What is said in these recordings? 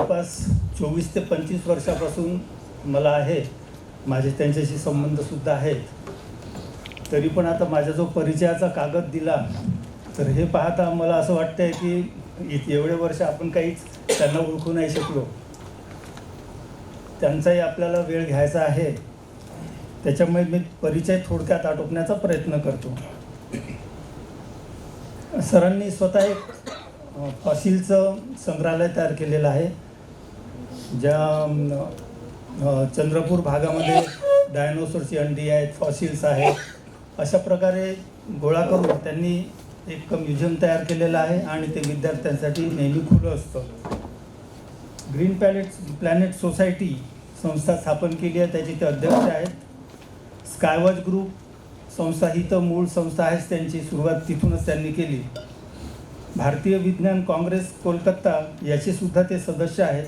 जवळपास 24 ते 25 वर्षापासून मला आहे, माझे त्यांच्याशी संबंधसुद्धा आहेत. तरी पण आता माझा जो परिचयाचा कागद दिला, तर हे पाहता मला असं वाटतं आहे की एवढे वर्ष आपण काहीच त्यांना ओळखू नाही शकलो. त्यांचाही आपल्याला वेळ घ्यायचा आहे, त्याच्यामुळे मी परिचय थोडक्यात आटोपण्याचा प्रयत्न करतो. सरांनी स्वतः एक फॉसिलचं संग्रहालय तयार केलेलं आहे, ज्या चंद्रपूर भागामध्ये डायनोसॉरची अंडी आहेत, फॉसिल्स आहेत, अशा प्रकारे गोळा करून त्यांनी एक म्युझियम तयार केलेलं आहे आणि ते विद्यार्थ्यांसाठी नेहमी खुलं असतं. ग्रीन प्लॅनेट सोसायटी संस्था स्थापन केली आहे, त्याचे ते अध्यक्ष आहेत. स्कायवॉच ग्रुप संस्था ही तर मूळ संस्था आहेच, त्यांची सुरुवात तिथूनच त्यांनी केली. भारतीय विज्ञान काँग्रेस कोलकाता याचे सुद्धा ते सदस्य आहेत.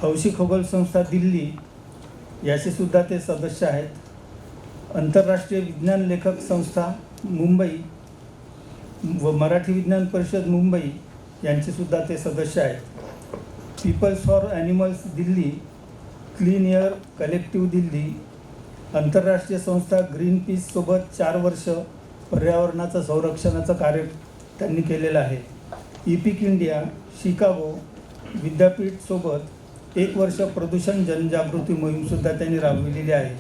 हौशी खगोल संस्था दिल्ली याचे सुद्धा ते सदस्य आहेत. आंतरराष्ट्रीय विज्ञान लेखक संस्था मुंबई व मराठी विज्ञान परिषद मुंबई यांचे सुद्धा ते सदस्य आहेत. Peoples for animals Delhi, clean air collective Delhi, आंतरराष्ट्रीय संस्था ग्रीन पीससोबत 4 वर्ष पर्यावरणाचं संरक्षणाचं कार्य त्यांनी केलेलं आहे. इपिक इंडिया शिकागो विद्यापीठसोबत 1 वर्ष प्रदूषण जनजागृती मोहीमसुद्धा त्यांनी राबविलेली आहे.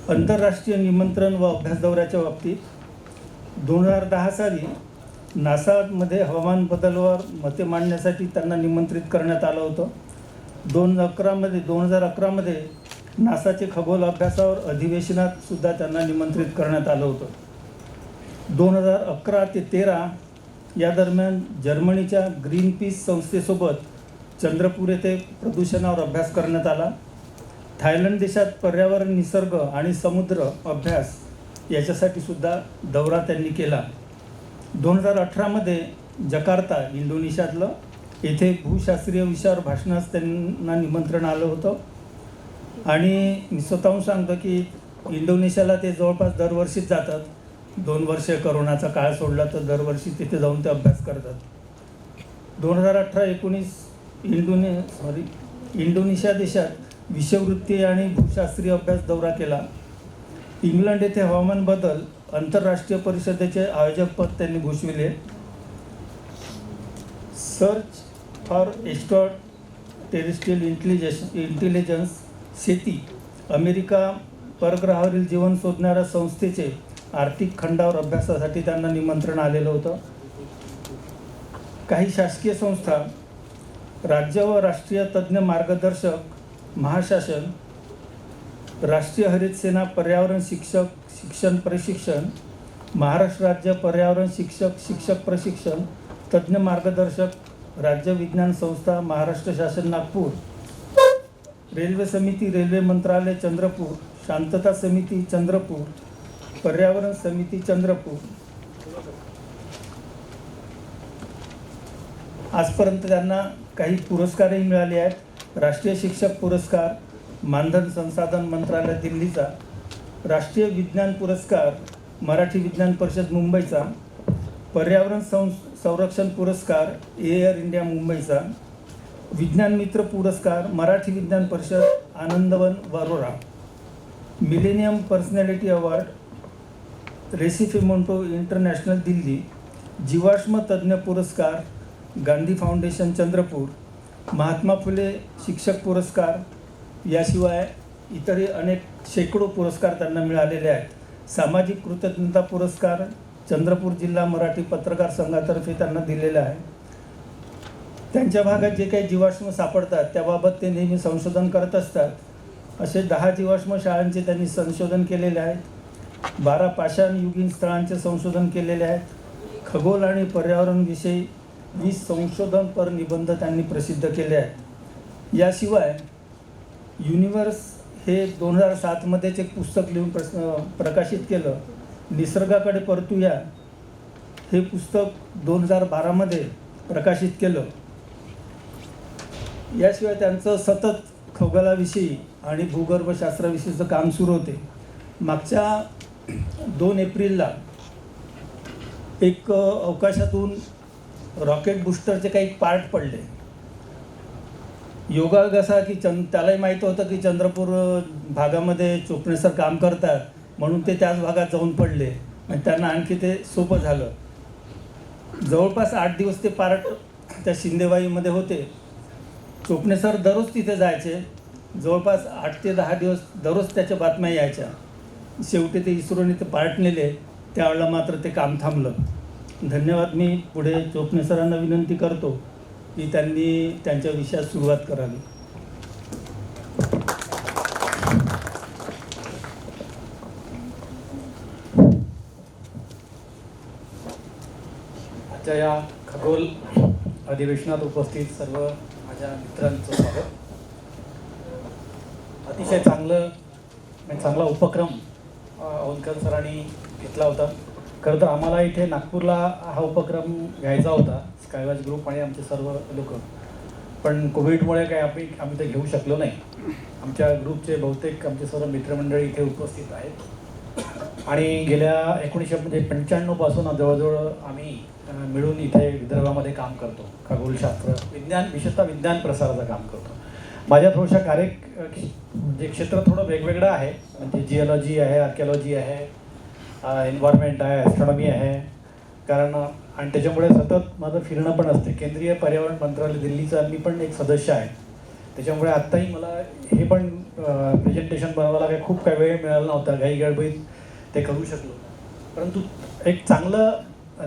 आंतरराष्ट्रीय निमंत्रण व अभ्यास दौऱ्याच्या बाबतीत 2010 साली नासामध्ये हवामान बदलावर मते मांडण्यासाठी त्यांना निमंत्रित करण्यात आलं होतं. 2011 मध्ये नासाचे खगोल अभ्यासावर अधिवेशनात सुद्धा त्यांना निमंत्रित करण्यात आलं होतं. 2011 ते 13 या दरम्यान जर्मनीच्या ग्रीन पीस संस्थेसोबत चंद्रपूर येथे प्रदूषणावर अभ्यास करण्यात आला. थायलंड देशात पर्यावरण, निसर्ग आणि समुद्र अभ्यास याच्यासाठी सुद्धा दौरा त्यांनी केला. 2018 मध्ये जकार्ता इंडोनेशियातलं येथे भूशास्त्रीय विषयावर भाषणास त्यांना निमंत्रण आलं होतं. आणि मी स्वतःहून सांगतो की इंडोनेशियाला ते जवळपास दरवर्षीच जातात. 2 वर्षे करोनाचा काळ सोडला तर दरवर्षी तिथे जाऊन ते अभ्यास करतात. 2018-19 इंडोनेशिया देशात विषववृत्तीय आणि भूशास्त्रीय अभ्यास दौरा केला. इंग्लंड येथे हवामान बदल आंतरराष्ट्रीय परिषदेचे आयोजकपद त्यांनी भूषविले. Search for extra terrestrial intelligence सेती, अमेरिका परग्रहावरील जीवन शोधणाऱ्या संस्थेचे आर्क्टिक खंडावर अभ्यासासाठी त्यांना निमंत्रण आलेलं होतं. काही शासकीय संस्था, राज्य व राष्ट्रीय तज्ज्ञ मार्गदर्शक महाशासन, राष्ट्रीय हरित सेना पर्यावरण शिक्षण प्रशिक्षण, महाराष्ट्र राज्य पर्यावरण शिक्षक प्रशिक्षण तज्ज्ञ मार्गदर्शक, राज्य विज्ञान संस्था, महाराष्ट्र शासन नागपूर, रेल्वे समिती, रेल्वे मंत्रालय चंद्रपूर, शांतता समिती चंद्रपूर, पर्यावरण समिती चंद्रपूर. आजपर्यंत त्यांना काही पुरस्कारही मिळाले आहेत. राष्ट्रीय शिक्षक पुरस्कार मानधन संसाधन मंत्रालय दिल्लीचा, राष्ट्रीय विज्ञान पुरस्कार मराठी विज्ञान परिषद मुंबईचा, पर्यावरण संरक्षण पुरस्कार एअर इंडिया मुंबईचा, विज्ञान मित्र पुरस्कार मराठी विज्ञान परिषद Anandwan Warora, millennium personality award रेसिफिमोंटो इंटरनॅशनल दिल्ली, जीवाश्म तज्ज्ञ पुरस्कार गांधी फाउंडेशन चंद्रपूर, महात्मा फुले शिक्षक पुरस्कार, याशिवाय इतरही अनेक शेकडो पुरस्कार त्यांना मिळालेले आहेत. सामाजिक कृतज्ञता पुरस्कार चंद्रपूर जिल्हा मराठी पत्रकार संघातर्फे त्यांना दिलेला आहे. त्यांच्या भागात जे काही जीवाश्म सापडतात त्याबाबत ते नेहमी संशोधन करत असतात. असे 10 जीवाश्म शाळांचे त्यांनी संशोधन केलेले आहेत. 12 पाषाण युगीन स्थळांचे संशोधन केलेले आहेत. खगोल आणि पर्यावरणविषयी 20 संशोधनपर निबंध त्यांनी प्रसिद्ध केले आहेत. याशिवाय युनिवर्स हे 2007 मध्येच एक पुस्तक लिहून प्रकाशित केलं. निसर्गाकडे परतूया हे पुस्तक 2012 मध्ये प्रकाशित केलं. याशिवाय त्यांचं सतत खगोलाविषयी आणि भूगर्भशास्त्राविषयीचं काम सुरू होते. मागच्या 2 एप्रिलला एक अवकाशातून रॉकेट बुस्टरचे काही पार्ट पडले. योगायोग असा की त्यालाही माहीत होतं की चंद्रपूर भागामध्ये चोपणे सर काम करतात, म्हणून ते त्याच भागात जाऊन पडले आणि त्यांना आणखी ते सोपं झालं. जवळपास 8 दिवस ते पार्ट त्या शिंदेवाईमध्ये होते. चोपणे सर दररोज तिथे जायचे. जवळपास 8 ते 10 दिवस दररोज त्याच्या बातम्या यायच्या. शेवटी ते इस्रोने ते पार्ट नेले, त्यावेळेला मात्र ते काम थांबलं. धन्यवाद. मी पुढे चोपणे सरांना विनंती करतो की त्यांनी त्यांच्या विषयात सुरुवात करावी. आजच्या या खगोल अधिवेशनात उपस्थित सर्व माझ्या मित्रांचं स्वागत. अतिशय चांगला उपक्रम औंधकर सरांनी घेतला होता. खरं तर आम्हाला इथे नागपूरला हा उपक्रम घ्यायचा होता, स्कायवॉच ग्रुप आणि आमचे सर्व लोक, पण कोविडमुळे काही आम्ही ते घेऊ शकलो नाही. आमच्या ग्रुपचे बहुतेक आमचे सर्व मित्रमंडळी इथे उपस्थित आहेत आणि गेल्या 1995 पासून जवळजवळ आम्ही मिळून इथे विदर्भामध्ये काम करतो. खगोलशास्त्र, विज्ञान, विशेषतः विज्ञान प्रसाराचं काम करतो. माझ्या थोडशा जे क्षेत्र थोडं वेगवेगळं आहे, म्हणजे जिओलॉजी आहे, आर्किओलॉजी आहे, एन्व्हायरमेंट आहे, ॲस्ट्रॉनॉमी आहे. कारण आणि त्याच्यामुळे सतत माझं फिरणं पण असते. केंद्रीय पर्यावरण मंत्रालय दिल्लीचा मी पण एक सदस्य आहे. त्याच्यामुळे आत्ताही मला हे पण प्रेझेंटेशन बनवायला खूप काही वेळ मिळाला नव्हता. घाई गडबडीत ते करू शकलो. परंतु एक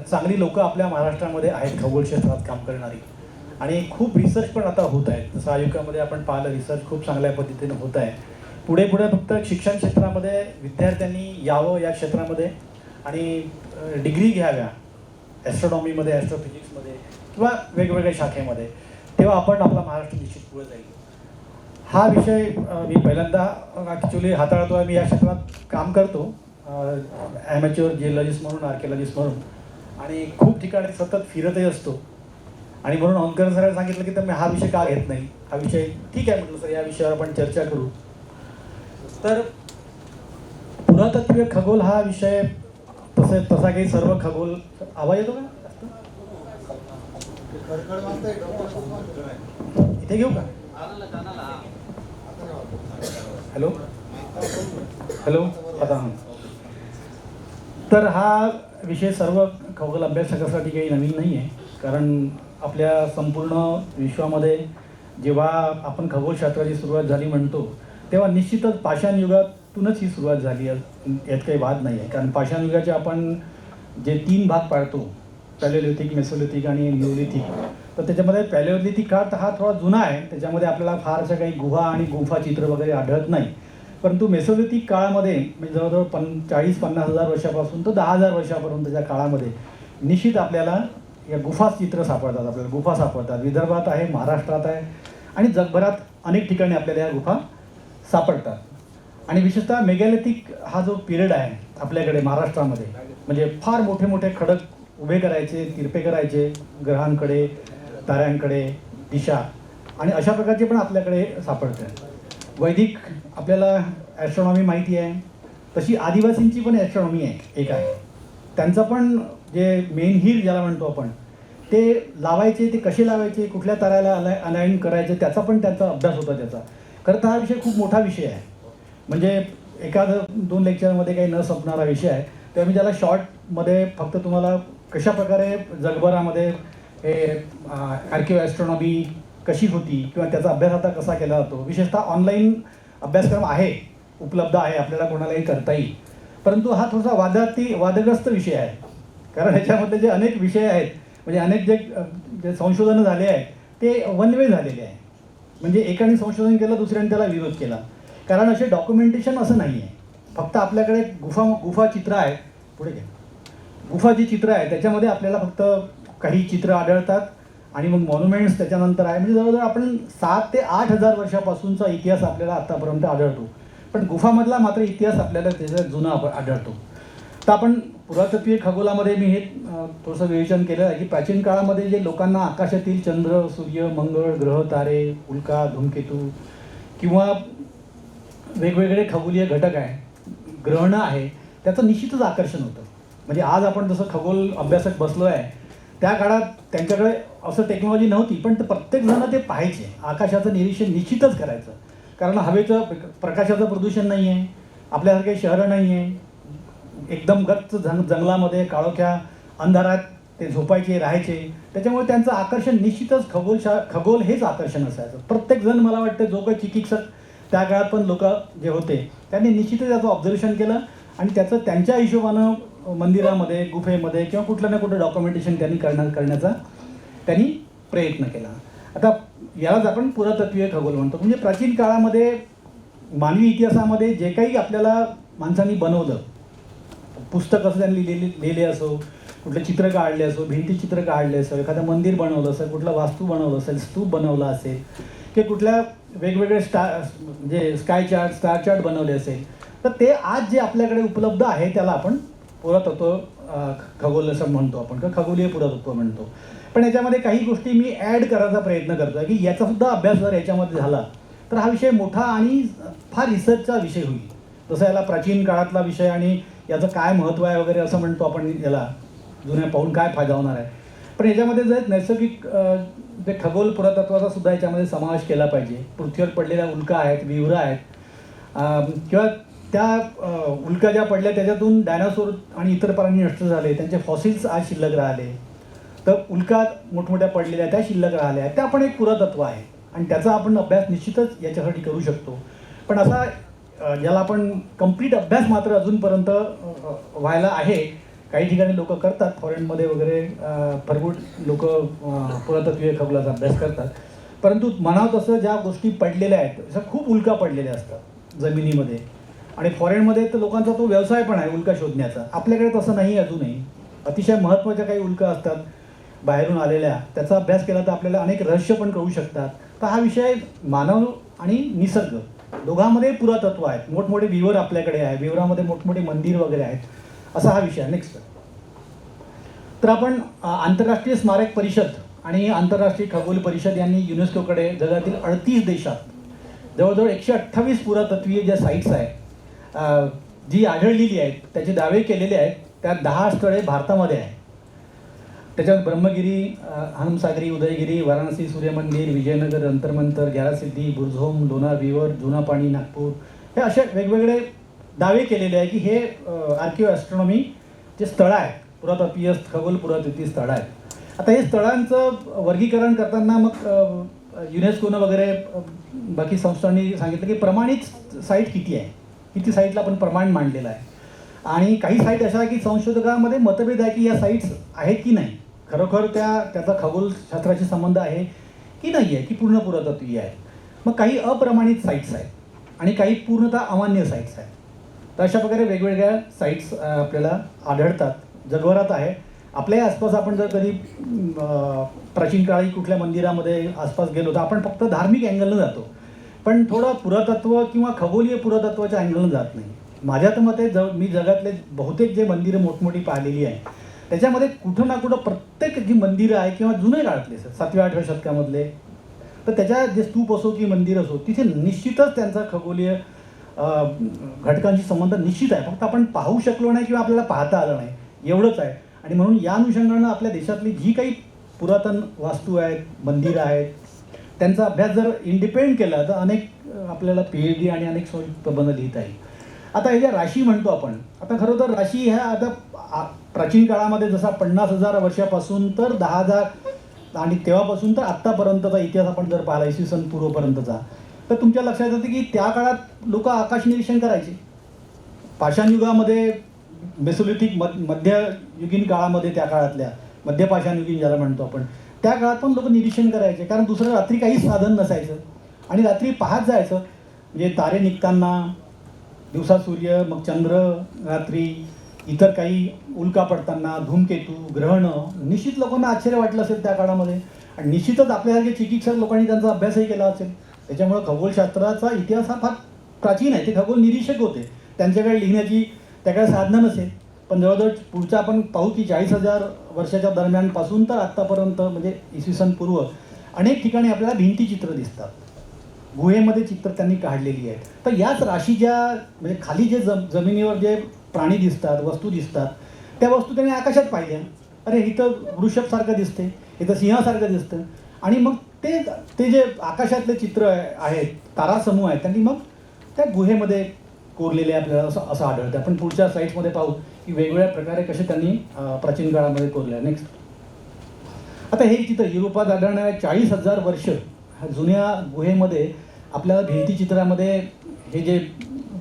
चांगली लोकं आपल्या महाराष्ट्रामध्ये आहेत खगोल क्षेत्रात काम करणारी, आणि खूप रिसर्च पण आता होत आहे. जसं आयुकामध्ये आपण पाहिलं, रिसर्च खूप चांगल्या पद्धतीनं होत आहे. पुढे फक्त शिक्षण क्षेत्रामध्ये विद्यार्थ्यांनी यावं या क्षेत्रामध्ये आणि डिग्री घ्याव्या ॲस्ट्रॉनॉमीमध्ये, ॲस्ट्रोफिजिक्समध्ये किंवा वेगवेगळ्या शाखेमध्ये, तेव्हा आपला महाराष्ट्र निश्चित पुढे जाईल. हा विषय मी पहिल्यांदा ॲक्च्युली हाताळतो आहे. मी या क्षेत्रात काम करतो ॲमेच्युअर जिओलॉजिस्ट म्हणून, आर्किओलॉजिस्ट म्हणून, आणि खूप ठिकाणी सतत फिरतही असतो. आणि म्हणून औंधकर सरांनी सांगितलं की तर मी हा विषय का घेत नाही, हा विषय ठीक आहे म्हटलं सर, या विषयावर आपण चर्चा करू. तर पुरातत्वीय खगोल हा विषय तसा काही सर्व खगोल, आवाज येतो का? इथे घेऊ का? हॅलो हॅलो आता हां. तर हा विषय सर्व खगोल अभ्यासकासाठी काही नवीन नाही आहे. कारण आपल्या संपूर्ण विश्वामध्ये जेव्हा आपण खगोलशास्त्राची सुरुवात झाली म्हणतो, तेव्हा निश्चितच पाषाण युगातूनच ही सुरुवात झाली आहे, यात काही वाद नाही आहे. कारण पाषाण युगाचे आपण जे 3 भाग पाडतो, पॅलेओलिथिक, मेसोलिथिक आणि न्यूलिथिक, तर त्याच्यामध्ये पॅलेओलिथिक काळ हा थोडा जुना आहे. त्याच्यामध्ये आपल्याला फारशा काही गुहा आणि गुंफा चित्र वगैरे आढळत नाही. परंतु मेसोलिथिक काळामध्ये म्हणजे जवळजवळ 40-50 हजार वर्षापासून तर 10,000 वर्षापर्यंतच्या काळामध्ये निश्चित आपल्याला या गुफा चित्र सापडतात. आपल्याला गुफा सापडतात. विदर्भात आहे, महाराष्ट्रात आहे आणि जगभरात अनेक ठिकाणी आपल्याला या गुफा सापडतात. आणि विशेषतः मेगॅलिथिक हा जो पिरियड आहे आपल्याकडे महाराष्ट्रामध्ये, म्हणजे फार मोठे मोठे खडक उभे करायचे, तिरपे करायचे ग्रहांकडे, ताऱ्यांकडे, दिशा, आणि अशा प्रकारचे पण आपल्याकडे सापडते. वैदिक आपल्याला ॲस्ट्रॉनॉमी माहिती आहे, तशी आदिवासींची पण ॲस्ट्रॉनॉमी एक आहे. त्यांचं पण जे मेन हीर ज्याला म्हणतो आपण, ते लावायचे, ते कसे लावायचे, कुठल्या ताऱ्याला अलाइन करायचे, त्याचा पण त्यांचा अभ्यास होता त्याचा. खरं तर हा विषय खूप मोठा विषय आहे, म्हणजे 1-2 लेक्चरमध्ये काही न संपणारा विषय आहे. तेव्हा मी त्याला शॉर्टमध्ये फक्त तुम्हाला कशा प्रकारे जगभरामध्ये हे आर्किओ ॲस्ट्रॉनॉमी कशी होती किंवा त्याचा अभ्यास आता कसा केला जातो. विशेषतः ऑनलाईन अभ्यासक्रम आहे, उपलब्ध आहे, आपल्याला कोणालाही करता येईल. परंतु हा थोडासा वादग्रस्त विषय आहे. कारण ह्याच्यामध्ये जे अनेक विषय आहेत, म्हणजे अनेक जे संशोधनं झाले आहेत ते वन वे झालेले आहे. म्हणजे एकाने संशोधन केलं, दुसऱ्याने त्याला विरोध केला. कारण असे डॉक्युमेंटेशन असं नाही आहे. फक्त आपल्याकडे गुफा चित्र आहे, पुढे घ्या, गुफा जी चित्र आहे त्याच्यामध्ये आपल्याला फक्त काही चित्र आढळतात आणि मग मॉन्युमेंट्स त्याच्यानंतर आहे. म्हणजे जवळजवळ आपण 7 ते 8 हजार वर्षापासूनचा इतिहास आपल्याला आत्तापर्यंत आढळतो. पण गुफामधला मात्र इतिहास आपल्याला त्याचा जुना आढळतो. तर आपण पुरातत्वीय खगोलामध्ये मी हे थोडंसं विवेचन केलं आहे की प्राचीन काळामध्ये जे लोकांना आकाशातील चंद्र, सूर्य, मंगळ, ग्रह, तारे, उल्का, धूमकेतू किंवा वेगवेगळे खगोलीय घटक आहे, ग्रहणं आहे, त्याचं निश्चितच आकर्षण होतं. म्हणजे आज आपण जसं खगोल अभ्यासक बसलो आहे, त्या काळात त्यांच्याकडे असं टेक्नॉलॉजी नव्हती, पण ते प्रत्येकजण ते पाहायचे, आकाशाचं निरीक्षण निश्चितच करायचं. कारण हवेचं प्रकाशाचं प्रदूषण नाही आहे, आपल्यासारखे शहरं नाही आहे, एकदम गच्च जंगलामध्ये काळोख्या अंधारात ते झोपायचे, राहायचे. त्याच्यामुळे त्यांचं आकर्षण निश्चितच खगोल हेच आकर्षण असायचं. प्रत्येकजण मला वाटतं जो काही चिकित्सक त्या काळात पण लोक जे होते त्यांनी निश्चितच त्याचं ऑब्झर्वेशन केलं आणि त्याचं त्यांच्या हिशोबानं मंदिरामध्ये, गुफेमध्ये किंवा कुठलं ना कुठलं डॉक्युमेंटेशन त्यांनी करण्याचा त्यांनी प्रयत्न केला. आता यालाच आपण पुरातत्वीय खगोल म्हणतो. म्हणजे प्राचीन काळामध्ये मानवी इतिहासामध्ये जे काही आपल्याला माणसांनी बनवलं, पुस्तक असं त्यांनी लिहिले असो, कुठले चित्र काढले असो, भिंतीचित्र काढले असो, एखादं मंदिर बनवलं असेल, कुठला वास्तू बनवलं असेल, स्तूप बनवला असेल, किंवा कुठल्या वेगवेगळे म्हणजे स्काय चार्ट, स्टार चार्ट बनवले असेल, तर ते आज जे आपल्याकडे उपलब्ध आहे त्याला आपण पुरातत्व खगोल असं म्हणतो आपण, किंवा खगोलीय पुरातत्व म्हणतो. पण याच्यामध्ये काही गोष्टी मी ॲड करायचा प्रयत्न करतो आहे की याचासुद्धा अभ्यास जर याच्यामध्ये झाला तर हा विषय मोठा आणि फार रिसर्चचा विषय होईल. जसं याला प्राचीन काळातला विषय आणि याचं काय महत्त्व आहे वगैरे असं म्हणतो आपण, याला जुन्या पाहून काय फायदा होणार आहे. पण याच्यामध्ये जर नैसर्गिक जे खगोल पुरातत्वाचा सुद्धा याच्यामध्ये समावेश केला पाहिजे. पृथ्वीवर पडलेल्या उल्का आहेत, विवरं आहेत, किंवा त्या उल्का ज्या पडल्या त्याच्यातून डायनासोर आणि इतर प्राणी नष्ट झाले, त्यांचे फॉसिल्स आज शिल्लक राहिले. तर उल्का मोठमोठ्या पडलेल्या त्या शिल्लक राहिल्या, त्या पण एक पुरातत्व आहे आणि त्याचा आपण अभ्यास निश्चितच याच्यासाठी करू शकतो. पण असा ज्याला आपण कंप्लीट अभ्यास मात्र अजूनपर्यंत व्हायला आहे. काही ठिकाणी लोक करतात, फॉरेनमध्ये वगैरे भरपूर लोक पुरातत्वीय खगोलाचा अभ्यास करतात. परंतु म्हणावं तसं ज्या गोष्टी पडलेल्या आहेत, जसं खूप उल्का पडलेल्या असतात जमिनीमध्ये, आणि फॉरेनमध्ये तर लोकांचा तो व्यवसाय पण आहे उल्का शोधण्याचा. आपल्याकडे तसं नाही अजूनही. अतिशय महत्त्वाच्या काही उल्का असतात बाहेरून आलेल्या, त्याचा अभ्यास केला तर आपल्याला अनेक रहस्य पण कळू शकतात. तर हा विषय मानव आणि निसर्ग दोघांमध्ये पुरातत्व आहेत. मोठमोठे विवर आपल्याकडे आहे, विवरामध्ये मोठमोठे मंदिर वगैरे आहेत, असा हा विषय. नेक्स्ट. तर आपण आंतरराष्ट्रीय स्मारक परिषद आणि आंतरराष्ट्रीय खगोल परिषद यांनी युनेस्कोकडे जगातील 38 देशात जवळजवळ 128 पुरातत्वीय ज्या साईट्स आहेत जी आढळलेली आहेत, त्याचे दावे केलेले आहेत. त्यात 10 स्थळे भारतामध्ये आहे. त्याच्यात ब्रह्मगिरी, हनुमसागरी, उदयगिरी, वाराणसी सूर्यमंदिर, विजयनगर अंतर्मंतर, ग्यारासिद्धी, बुरझोम, लोणार विवर, जुना पाणी, नागपूर, हे असे वेगवेगळे दावे केलेले आहे की हे आर्किओ ॲस्ट्रॉनॉमी जे स्थळं आहेत, पुरातत्वीय खगोल पुरातत्वीय स्थळं आहेत. आता हे स्थळांचं वर्गीकरण करताना मग युनेस्कोनं वगैरे बाकी संस्थांनी सांगितलं की प्रमाणित साईट किती आहे, किती साईटला आपण प्रमाण मांडलेलं आहे. आणि काही साईट अशा आहे की संशोधकामध्ये मतभेद आहे की या साईट्स आहेत की नाही, खरोखर त्याचा खगोलशास्त्राशी संबंध आहे की नाही आहे, की पूर्ण पुरातत्वीय आहे. मग काही अप्रमाणित साईट्स आहेत आणि काही पूर्णतः अमान्य साईट्स आहेत. तर अशा प्रकारे वेगवेगळ्या साईट्स आपल्याला आढळतात, जगभरात आहे. आपल्याही आसपास आपण जर कधी प्राचीन काळी कुठल्या मंदिरामध्ये आसपास गेलो तर आपण फक्त धार्मिक अँगलनं जातो, पण थोडं पुरातत्व किंवा खगोलीय पुरातत्वाच्या अँगलनं जात नाही. माझ्या तर मते मी जगातले बहुतेक जे मंदिरं मोठमोठी पाहिलेली आहे त्याच्यामध्ये कुठं ना कुठं प्रत्येक जी मंदिरं आहे किंवा जुने काळातले 7व्या-8व्या शतकामधले, तर त्याच्या जे स्तूप असो की मंदिर असो तिथे निश्चितच त्यांचा खगोलीय घटकांशी संबंध निश्चित आहे. फक्त आपण पाहू शकलो नाही किंवा आपल्याला पाहता आलं नाही, एवढंच आहे. आणि म्हणून या अनुषंगानं आपल्या देशातली जी काही पुरातन वास्तू आहेत, मंदिरं आहेत, त्यांचा अभ्यास जर इंडिपेंडेंट केला तर अनेक आपल्याला PhD आणि अनेक प्रबंध लिहिता येईल. आता हे ज्या राशी म्हणतो आपण, आता खरं तर राशी ह्या आता प्राचीन काळामध्ये जसा 50,000 वर्षापासून तर 10,000 आणि तेव्हापासून तर आत्तापर्यंतचा इतिहास आपण जर पाहिला इसवी सन पूर्वपर्यंतचा, तर तुमच्या लक्षात येतं की त्या काळात लोक आकाश निरीक्षण करायचे. पाषाण युगामध्ये, मेसोलिथिक मध्ययुगीन काळामध्ये, त्या काळातल्या मध्य पाषाण युगीन ज्याला म्हणतो आपण, त्या काळात पण लोक निरीक्षण करायचे. कारण दुसरं रात्री काहीच साधन नसायचं आणि रात्री पाहत जायचं, म्हणजे तारे निघताना, दिवसा सूर्य, मग चंद्र, रात्री इतर काही उल्का पडताना, धूमकेतू, ग्रहणं. निश्चित लोकांना आश्चर्य वाटलं असेल त्या काळामध्ये आणि निश्चितच आपल्यासारखे चिकित्सक लोकांनी त्यांचा अभ्यासही केला असेल. त्याच्यामुळं खगोलशास्त्राचा इतिहास हा फार प्राचीन आहे. ते खगोल निरीक्षक होते, त्यांच्याकडे लिहिण्याची त्याकडे साधनं नसेल. पण जवळजवळ पुढचं आपण पाहू की 40,000 वर्षाच्या दरम्यानपासून तर आत्तापर्यंत, म्हणजे इसवी सन पूर्व, अनेक ठिकाणी आपल्याला भिंतीचित्र दिसतात, गुहेमध्ये चित्र त्यांनी काढलेली आहेत. तर याच राशी ज्या, म्हणजे खाली जे जमिनीवर जे प्राणी दिसतात, वस्तू दिसतात, त्या वस्तू त्यांनी आकाशात पाहिल्या. अरे इथं वृषभसारखं दिसते, इथं सिंहासारखं दिसतं. आणि मग ते जे आकाशातले चित्र आहेत, तारासमूह आहेत, त्यांनी मग त्या गुहेमध्ये कोरलेले आपल्याला असं आढळतं. आपण पुढच्या स्लाईड्समध्ये पाहू की वेगवेगळ्या प्रकारे कसे त्यांनी प्राचीन काळामध्ये कोरले. नेक्स्ट. आता हे चित्र युरोपात आढळणाऱ्या 40,000 वर्ष जुन्या गुहेमध्ये आपल्याला भिंतीचित्रामध्ये हे जे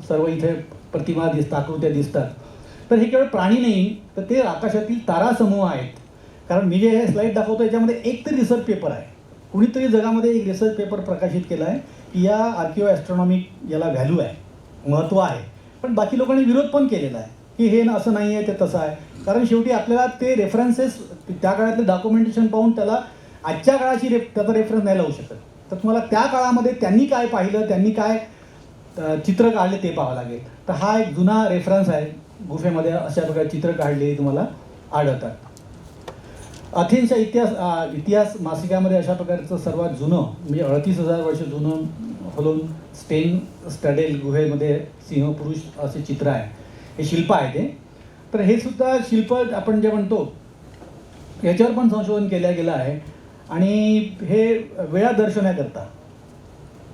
सर्व इथे प्रतिमा दिसतात, आकृत्या दिसतात, तर हे केवळ प्राणी नाही, तर ते आकाशातील तारासमूह आहेत. कारण मी जे हे स्लाईड दाखवतो याच्यामध्ये एक तरी रिसर्च पेपर आहे. कुणीतरी जगामध्ये एक रिसर्च पेपर प्रकाशित केला आहे की या आर्किओ ॲस्ट्रॉनॉमिक याला व्हॅल्यू आहे, महत्त्व आहे. पण बाकी लोकांनी विरोध पण केलेला आहे की हे असं नाही आहे, ते तसं आहे. कारण शेवटी आपल्याला ते रेफरन्सेस, त्या काळातलं डॉक्युमेंटेशन पाहून त्याला आजच्या काळाची त्याचा रेफरन्स नाही लावू शकत. तर तुम्हाला त्या काळामध्ये त्यांनी काय पाहिलं, त्यांनी काय चित्र काढले ते पाहावं लागेल. तर हा एक जुना रेफरन्स आहे. गुफेमध्ये अशा प्रकारे चित्र काढलेली तुम्हाला आढळतात. अथेन्सच्या इतिहास मासिकामध्ये अशा प्रकारचं सर्वात जुनं म्हणजे 38,000 वर्ष जुनं हलून स्टेन स्टडेल गुहेमध्ये सिंहपुरुष असे चित्र आहे. हे शिल्प आहे ते. तर हे सुद्धा शिल्प आपण जे म्हणतो याच्यावर पण संशोधन केलं गेलं आहे. आणि हे वेळा दर्शवण्याकरता,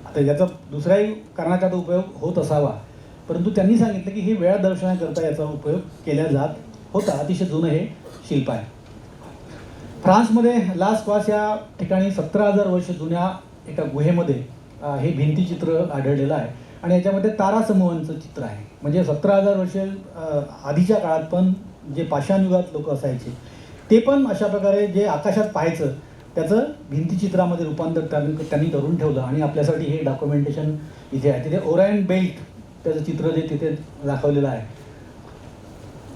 आता याचा दुसऱ्याही कारणाचा उपयोग होत असावा, परंतु त्यांनी सांगितलं की हे वेळा दर्शवण्याकरता याचा उपयोग केला जात होता. अतिशय जुनं हे शिल्प आहे. फ्रान्समध्ये लास क्वास या ठिकाणी 17,000 वर्ष जुन्या एका गुहेमध्ये हे भिंतीचित्र आढळलेलं आहे. आणि याच्यामध्ये तारासमूहांचं चित्र आहे. म्हणजे 17,000 वर्ष आधीच्या काळात पण जे पाषाण युगात लोक असायचे ते पण अशा प्रकारे जे आकाशात पाहायचं त्याचं भिंतीचित्रामध्ये रूपांतर त्यांनी करून ठेवलं. आणि आपल्यासाठी हे डॉक्युमेंटेशन इथे आहे. तिथे ओरायन बेल्ट त्याचं चित्र जे तिथे दाखवलेलं आहे.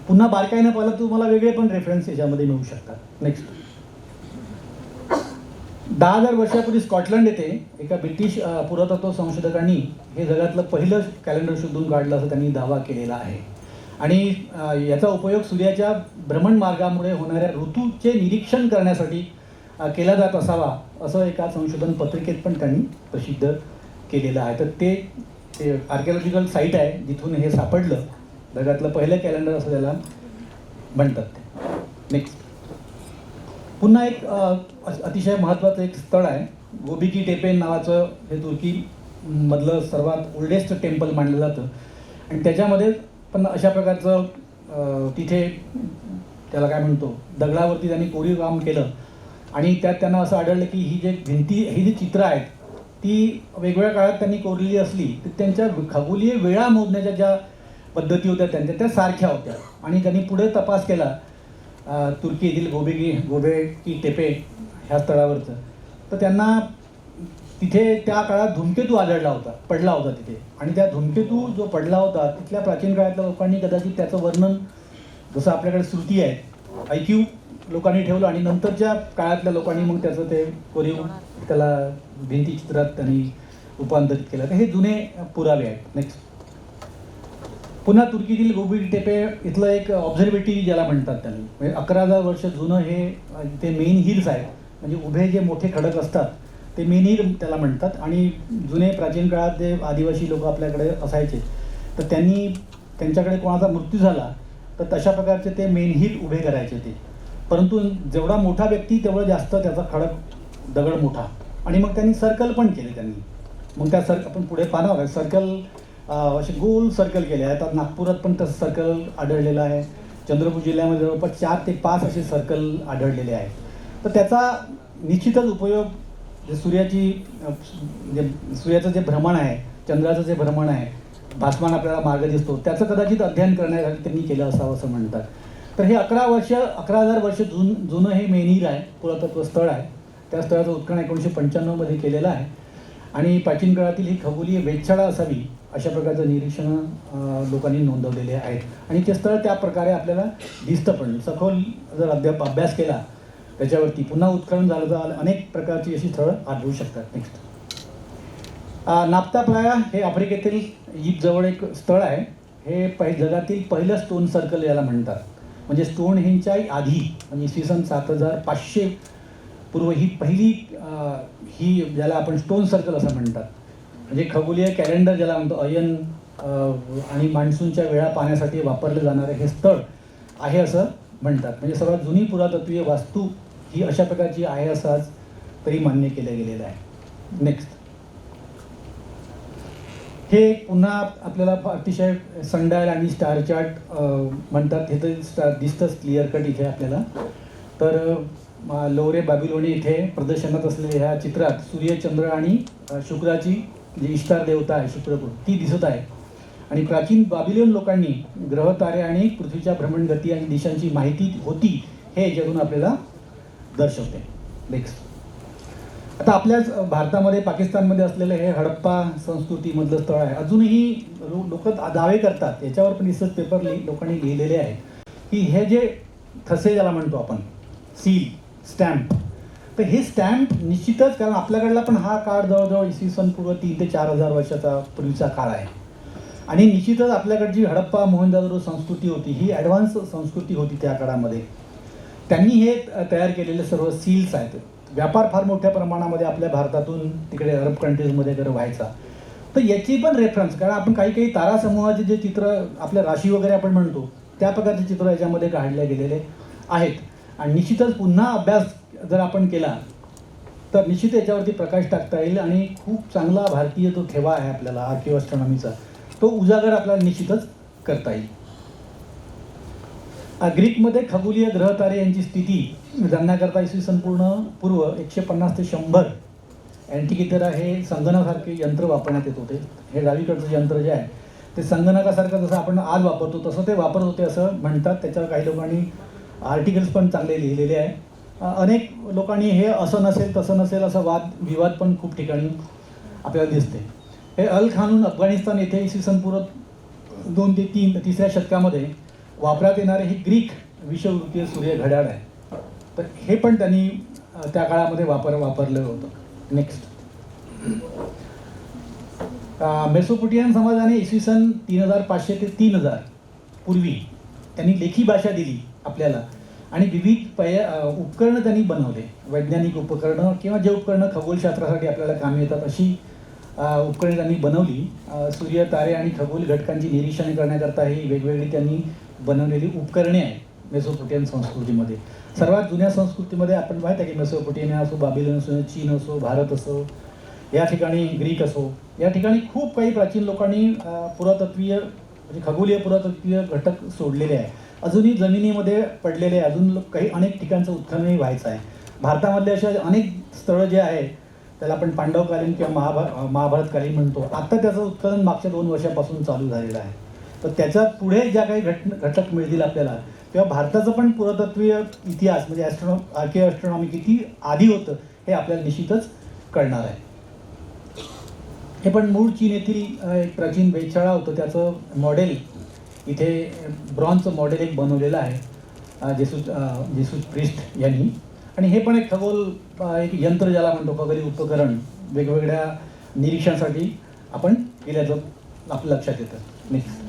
पुन्हा बारकाईनं पाहिलं तर तुम्हाला वेगळे पण रेफरन्स याच्यामध्ये मिळू शकतात. नेक्स्ट. 10,000 वर्षापूर्वी स्कॉटलंड येथे एका ब्रिटिश पुरातत्व संशोधकांनी हे जगातलं पहिलं कॅलेंडर शोधून काढलं असं त्यांनी दावा केलेला आहे. आणि याचा उपयोग सूर्याच्या भ्रमणमार्गामुळे होणाऱ्या ऋतूचे निरीक्षण करण्यासाठी केला जात असावा असं एका संशोधन पत्रिकेत पण त्यांनी प्रसिद्ध केलेलं आहे. तर ते आर्किओलॉजिकल साईट आहे जिथून हे सापडलं. जगातलं पहिलं कॅलेंडर असं त्याला म्हणतात. नेक्स्ट. पुन्हा एक अतिशय महत्त्वाचं एक स्थळ आहे. गोबिकी टेपे नावाचं हे तुर्कीमधलं सर्वात ओल्डेस्ट टेम्पल मानलं जातं. आणि त्याच्यामध्ये पण अशा प्रकारचं तिथे त्याला काय म्हणतो दगडावरती त्यांनी कोरीव काम केलं. आणि त्यात त्यांना असं आढळलं की ही जी चित्र आहेत ती वेगवेगळ्या काळात त्यांनी कोरलेली असली तर त्यांच्या खगोलीय वेळा मोजण्याच्या ज्या पद्धती होत्या त्या सारख्या होत्या. आणि त्यांनी पुढे तपास केला तुर्की येथील गोबेकी टेपे ह्या स्थळावरचं. तर त्यांना तिथे त्या काळात धूमकेतू पडला होता तिथे. आणि त्या धूमकेतू जो पडला होता तिथल्या प्राचीन काळातल्या लोकांनी कदाचित त्याचं वर्णन, जसं आपल्याकडे श्रुती आहे, ऐक्यू लोकांनी ठेवलं. आणि नंतरच्या काळातल्या लोकांनी मग त्याचं ते कोरीव त्याला भिंतीचित्रात त्यांनी रूपांतरित केलं. तर हे जुने पुरावे आहेत. नेक्स्ट. पुन्हा तुर्कीतील गोबेकी टेपे इथलं एक ऑब्झर्वेटरी ज्याला म्हणतात त्यांनी, म्हणजे 11,000 वर्ष जुनं हे ते मेन हिल्स आहेत. म्हणजे उभे जे मोठे खडक असतात ते मेन हिल त्याला म्हणतात. आणि जुने प्राचीन काळात जे आदिवासी लोक आपल्याकडे असायचे तर त्यांच्याकडे कोणाचा मृत्यू झाला तर तशा प्रकारचे ते मेन हिल उभे करायचे ते. परंतु जेवढा मोठा व्यक्ती तेवढं जास्त त्याचा दगड मोठा. आणि मग त्यांनी सर्कल पण केले त्यांनी. मग त्या आपण पुढे पाहणार सर्कल असे गोल सर्कल केले आहेत. आता नागपुरात पण तसं सर्कल आढळलेलं आहे. चंद्रपूर जिल्ह्यामध्ये जवळपास 4 ते 5 असे सर्कल आढळलेले आहेत. तर त्याचा निश्चितच उपयोग जे सूर्याचं जे भ्रमण आहे, चंद्राचं जे भ्रमण आहे, भासमान आपल्याला मार्ग दिसतो त्याचं कदाचित अध्ययन करण्यासाठी त्यांनी केलं असावं असं म्हणतात. तर हे 11,000 वर्ष जुनं हे मेनीर आहे, पुरातत्व स्थळ आहे. त्या स्थळाचं उत्खनन 1995 केलेलं आहे. आणि प्राचीन काळातील ही खगोलीय वेधशाळा असावी अशा प्रकारचं निरीक्षणं लोकांनी नोंदवलेले आहेत. आणि ते स्थळ त्या प्रकारे आपल्याला दिसतं पण सखोल जर अभ्यास केला त्याच्यावरती पुन्हा उत्खनन झालं तर अनेक प्रकारची अशी स्थळं आढळू शकतात. नेक्स्ट. नाप्ता प्लाया हे आफ्रिकेतील इजिप्तजवळ एक स्थळ आहे. हे जगातील पहिलं स्टोन सर्कल याला म्हणतात. म्हणजे स्टोन हेंच्या आधी म्हणजे इसवी सन 7,500 पूर्व ही पहिली ही ज्याला आपण स्टोन सर्कल असं म्हणतात. म्हणजे खगोलीय कॅलेंडर ज्याला म्हणतो अयन आणि मान्सूनच्या वेळा पाहण्यासाठी वापरलं जाणारं हे स्थळ आहे असं म्हणतात. म्हणजे सर्वात जुनी पुरातत्वीय वास्तू ही अशा प्रकारची आहे असं आज तरी मान्य केलं गेलेलं आहे. नेक्स्ट, हे पुन्हा आपल्याला अतिशय सनडायल आणि स्टार चार्ट म्हणतात. हे तर दिसतंच क्लिअर कट इथे आपल्याला. तर लोरे बॅबिलोनी इथे प्रदर्शनात असलेल्या ह्या चित्रात सूर्य, चंद्र आणि शुक्राची जी इष्टार देवता आहे शुक्र ती दिसत आहे. आणि प्राचीन बाबिलोन लोकांनी ग्रह, तारे आणि पृथ्वीच्या भ्रमणगती आणि दिशांची माहिती होती हे याच्यातून आपल्याला दर्शवते. नेक्स्ट, आता आपल्याच भारतामध्ये, पाकिस्तानमध्ये असलेलं हे हडप्पा संस्कृतीमधलं स्थळ आहे. अजूनही लोक दावे करतात, याच्यावर पण रिसर्च पेपर लोकांनी लिहिलेले आहे की हे जे ठसे ज्याला म्हणतो आपण, सील, स्टॅम्प, तर हे स्टॅम्प निश्चितच, कारण आपल्याकडला पण हा काळ जवळजवळ इसवी सन पूर्व 3,000 ते 4,000 वर्षाचा पूर्वीचा काळ आहे. आणि निश्चितच आपल्याकडची हडप्पा मोहनजोदडो संस्कृती होती ही ॲडव्हान्स संस्कृती होती त्या काळामध्ये. त्यांनी हे तयार केलेले सर्व सील्स आहेत. व्यापार फार मोठ्या प्रमाणामध्ये आपल्या भारतातून तिकडे अरब कंट्रीजमध्ये वगैरे व्हायचा. तर याची पण रेफरन्स, कारण आपण काही काही तारासमूहाचे जे चित्र, आपल्या राशी वगैरे आपण म्हणतो त्या प्रकारचे चित्र याच्यामध्ये काढले गेलेले आहेत. आणि निश्चितच पुन्हा अभ्यास जर आपण केला तर निश्चित याच्यावरती प्रकाश टाकता येईल आणि खूप चांगला भारतीय जो ठेवा आहे आपल्याला आर्किओस्ट्रॉनॉमीचा, तो उजागर आपल्याला निश्चितच करता येईल. ग्रीकमध्ये खगोलीय ग्रह, तारे यांची स्थिती जाणण्याकरता इसवी सन पूर्व 150 ते 100 अँटिकिथेरा हे संगणकासारखे यंत्र वापरण्यात येत होते. हे डावीकडचं यंत्र जे आहे ते संगणकासारखं जसं आपण आज वापरतो तसं ते वापरत होते असं म्हणतात. त्याच्यावर काही लोकांनी आर्टिकल्स पण चांगले लिहिलेले आहे. अनेक लोकांनी हे असं नसेल तसं नसेल असं विवाद पण खूप ठिकाणी आपल्याला दिसते. हे अल खानून अफगाणिस्तान येथे इसवी सन पूर्व 2 ते 3 शतकामध्ये वापरात येणारे हे ग्रीक विषुववृत्तीय सूर्य घड्याळ आहे. तर हे पण त्यांनी त्या काळामध्ये वापरलं होतं. नेक्स्ट, मेसोपोटियन समाजाने इसवी सन 3500 ते 3000 पूर्वी त्यांनी लेखी भाषा दिली आपल्याला आणि विविध उपकरणं त्यांनी बनवले. वैज्ञानिक उपकरणं किंवा जे उपकरणं खगोलशास्त्रासाठी आपल्याला कामी येतात अशी उपकरणे त्यांनी बनवली. सूर्य, तारे आणि खगोल घटकांची निरीक्षणे करण्याकरता ही वेगवेगळी त्यांनी बनवलेली उपकरणे आहेत मेसोपोटियन संस्कृतीमध्ये. सर्वात जुन्या संस्कृतीमध्ये आपण माहीत आहे की मेसोपोटियन असो, बाबिलोन असो, चीन असो, भारत असो, या ठिकाणी ग्रीक असो, या ठिकाणी खूप काही प्राचीन लोकांनी पुरातत्वीय म्हणजे खगोलीय पुरातत्वीय घटक सोडलेले आहे. अजूनही जमिनीमध्ये पडलेले आहे. अजून काही अनेक ठिकाणचं उत्खननही व्हायचं आहे. भारतामधले अशा अनेक स्थळं जे आहे त्याला आपण पांडवकालीन किंवा महाभारतकालीन म्हणतो. आता त्याचं उत्खनन मागच्या 2 वर्षापासून चालू झालेलं आहे. तर त्याच्या पुढे ज्या काही घटक मिळतील आपल्याला, तेव्हा भारताचं पण पुरातत्वीय इतिहास म्हणजे आर्किओस्ट्रॉनॉमी किती आधी होतं हे आपल्याला निश्चितच कळणार आहे. हे पण मूळ चीन येथील एक प्राचीन वेधशाळा होतं, त्याचं मॉडेल इथे ब्रॉन्झचं मॉडेल एक बनवलेलं आहे जेसूस प्रिस्ट यांनी. आणि हे पण एक एक यंत्र ज्याला म्हणतो, खगोली उपकरण वेगवेगळ्या निरीक्षणासाठी आपण केल्याचं आपल्या लक्षात येतं. नेक्स्ट,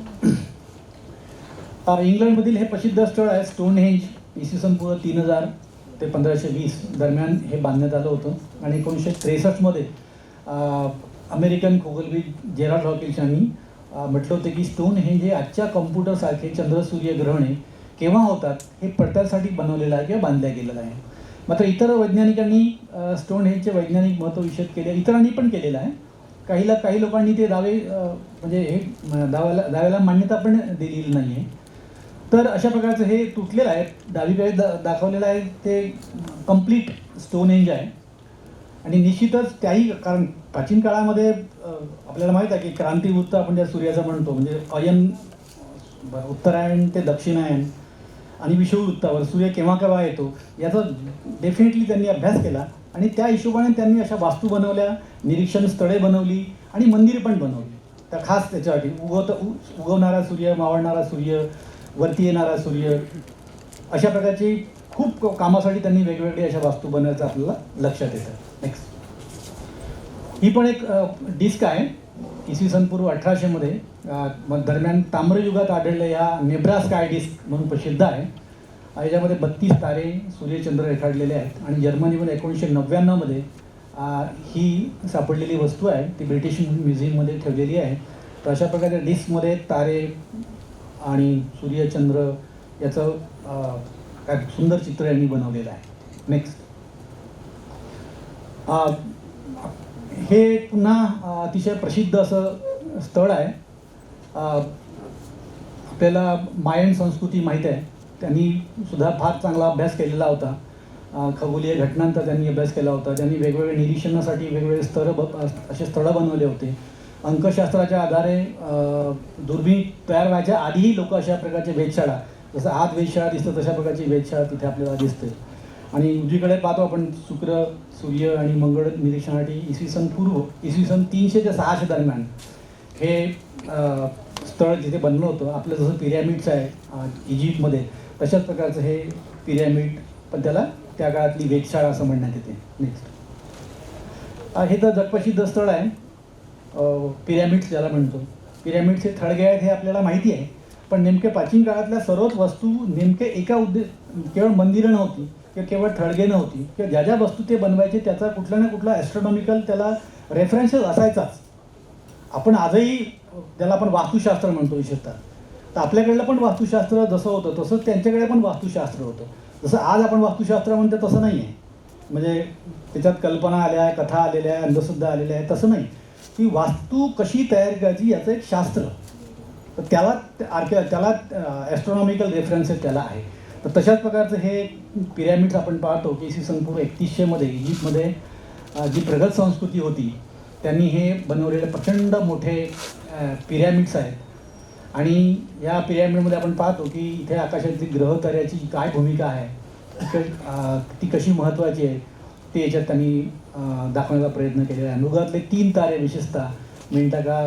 इंग्लंडमधील हे प्रसिद्ध स्थळ आहे स्टोनहेंज. इसवी सन पूर्व 3000 ते 1520 दरम्यान हे बांधण्यात आलं होतं. आणि 1963 अमेरिकन खगोलविद जेराल्ड हॉकिन्स यांनी म्हटलं होतं की स्टोनहेंज हे आजच्या कॉम्प्युटरसारखे चंद्र, सूर्य, ग्रहणे केव्हा होतात हे पडताळण्यासाठी बनवलेलं आहे किंवा बांधल्या गेलेलं आहे. मात्र इतर वैज्ञानिकांनी स्टोनहेंजचे वैज्ञानिक महत्त्व विषद केले, इतरांनी पण केलेलं आहे. काही लोकांनी ते दावे म्हणजे हे दाव्याला मान्यता पण दिलेली नाही आहे. तर अशा प्रकारचं हे तुटलेलं आहे. डावीकडे दाखवलेलं आहे ते कम्प्लीट स्टोनहेंज आहे. आणि निश्चितच त्याही, कारण प्राचीन काळामध्ये आपल्याला माहीत आहे की क्रांतिवृत्त आपण ज्या सूर्याचं म्हणतो, म्हणजे अयन उत्तरायण ते दक्षिणायन आणि विषुववृत्तावर सूर्य केव्हा केव्हा येतो याचा डेफिनेटली त्यांनी अभ्यास केला. आणि त्या हिशोबाने त्यांनी अशा वास्तू बनवल्या, निरीक्षण स्थळे बनवली आणि मंदिर पण बनवली. त्या खास त्याच्यासाठी उगवणारा सूर्य, मावळणारा सूर्य, वरती येणारा सूर्य, अशा प्रकारची खूप कामासाठी त्यांनी वेगवेगळी अशा वास्तू बनवायचं आपल्याला लक्षात येतं. नेक्स्ट, ही पण एक डिस्क आहे. इसवी सन पूर्व 1800 दरम्यान ताम्रयुगात आढळलेल्या या नेब्रा स्काय डिस्क म्हणून प्रसिद्ध आहे. याच्यामध्ये 32 तारे, सूर्यचंद्र रेखाटलेले आहेत. आणि जर्मनीमध्ये 1999 ही सापडलेली वस्तू आहे, ती ब्रिटिश म्युझियममध्ये ठेवलेली आहे. तर अशा प्रकारे डिस्कमध्ये तारे आणि सूर्यचंद्र याचं काय सुंदर चित्र यांनी बनवलेलं आहे. नेक्स्ट. हे पुन्हा अतिशय प्रसिद्ध असं स्थळ आहे. आपल्याला मायन संस्कृती माहीत आहे, त्यांनी सुद्धा फार चांगला अभ्यास केलेला होता. खगोलीय घटनांचा त्यांनी अभ्यास केला होता. त्यांनी वेगवेगळे निरीक्षणासाठी वेगवेगळे असे स्थळं बनवले होते. अंकशास्त्राच्या आधारे दुर्बीण तयार व्हायच्या आधीही लोक अशा प्रकारचे वेधशाळा, जसं आत वेधशाळा दिसतं तशा प्रकारची वेधशाळा तिथे आपल्याला दिसते. आणि उजवीकडे पाहतो आपण शुक्र, सूर्य आणि मंगळ निरीक्षणासाठी इसवी सन 300 ते 600 दरम्यान हे स्थळ जिथे बनलं होतं. आपलं जसं पिरॅमिड्स आहे इजिप्तमध्ये, तशाच प्रकारचं हे पिरॅमिड, पण त्याला त्या काळातली वेधशाळा असं म्हणण्यात येते. नेक्स्ट. हे तर जगप्रसिद्ध स्थळ आहे, पिरॅमिड्स ज्याला म्हणतो. पिरॅमिड्स हे थडगे आहेत हे आपल्याला माहिती आहे, पण नेमके प्राचीन काळातल्या सर्वच वस्तू नेमके एका केवळ मंदिरं नव्हती किंवा केवळ थडगे नव्हती, किंवा ज्या ज्या वस्तू ते बनवायचे त्याचा कुठला ना कुठला ॲस्ट्रॉनॉमिकल त्याला रेफरन्सेस असायचाच. आपण आजही ज्याला आपण वास्तुशास्त्र म्हणतो विशेषतः, तर आपल्याकडलं पण वास्तुशास्त्र जसं होतं तसंच त्यांच्याकडे पण वास्तुशास्त्र होतं. जसं आज आपण वास्तुशास्त्र म्हणतो तसं नाही आहे, म्हणजे त्याच्यात कल्पना आल्या आहे, कथा आलेल्या आहे, अंधश्रद्धा आलेल्या आहे, तसं नाही. की वास्तू कशी तयार करायची याचं एक शास्त्र, तर त्याला ॲस्ट्रॉनॉमिकल रेफरन्सेस त्याला आहे. तर तशाच प्रकारचं हे पिरॅमिड्स आपण पाहतो की इसवी सन पूर्व 3100 इजिप्तमध्ये जी प्रगत संस्कृती होती त्यांनी हे बनवलेले प्रचंड मोठे पिरॅमिड्स आहेत. आणि या पिरॅमिडमध्ये आपण पाहतो की इथे आकाशातली ग्रह ताऱ्याची काय भूमिका आहे, ती कशी महत्त्वाची आहे, ते याच्यात त्यांनी दाखवण्याचा प्रयत्न केलेला आहे. मृगातले 3 तारे विशेषतः मेंटाका,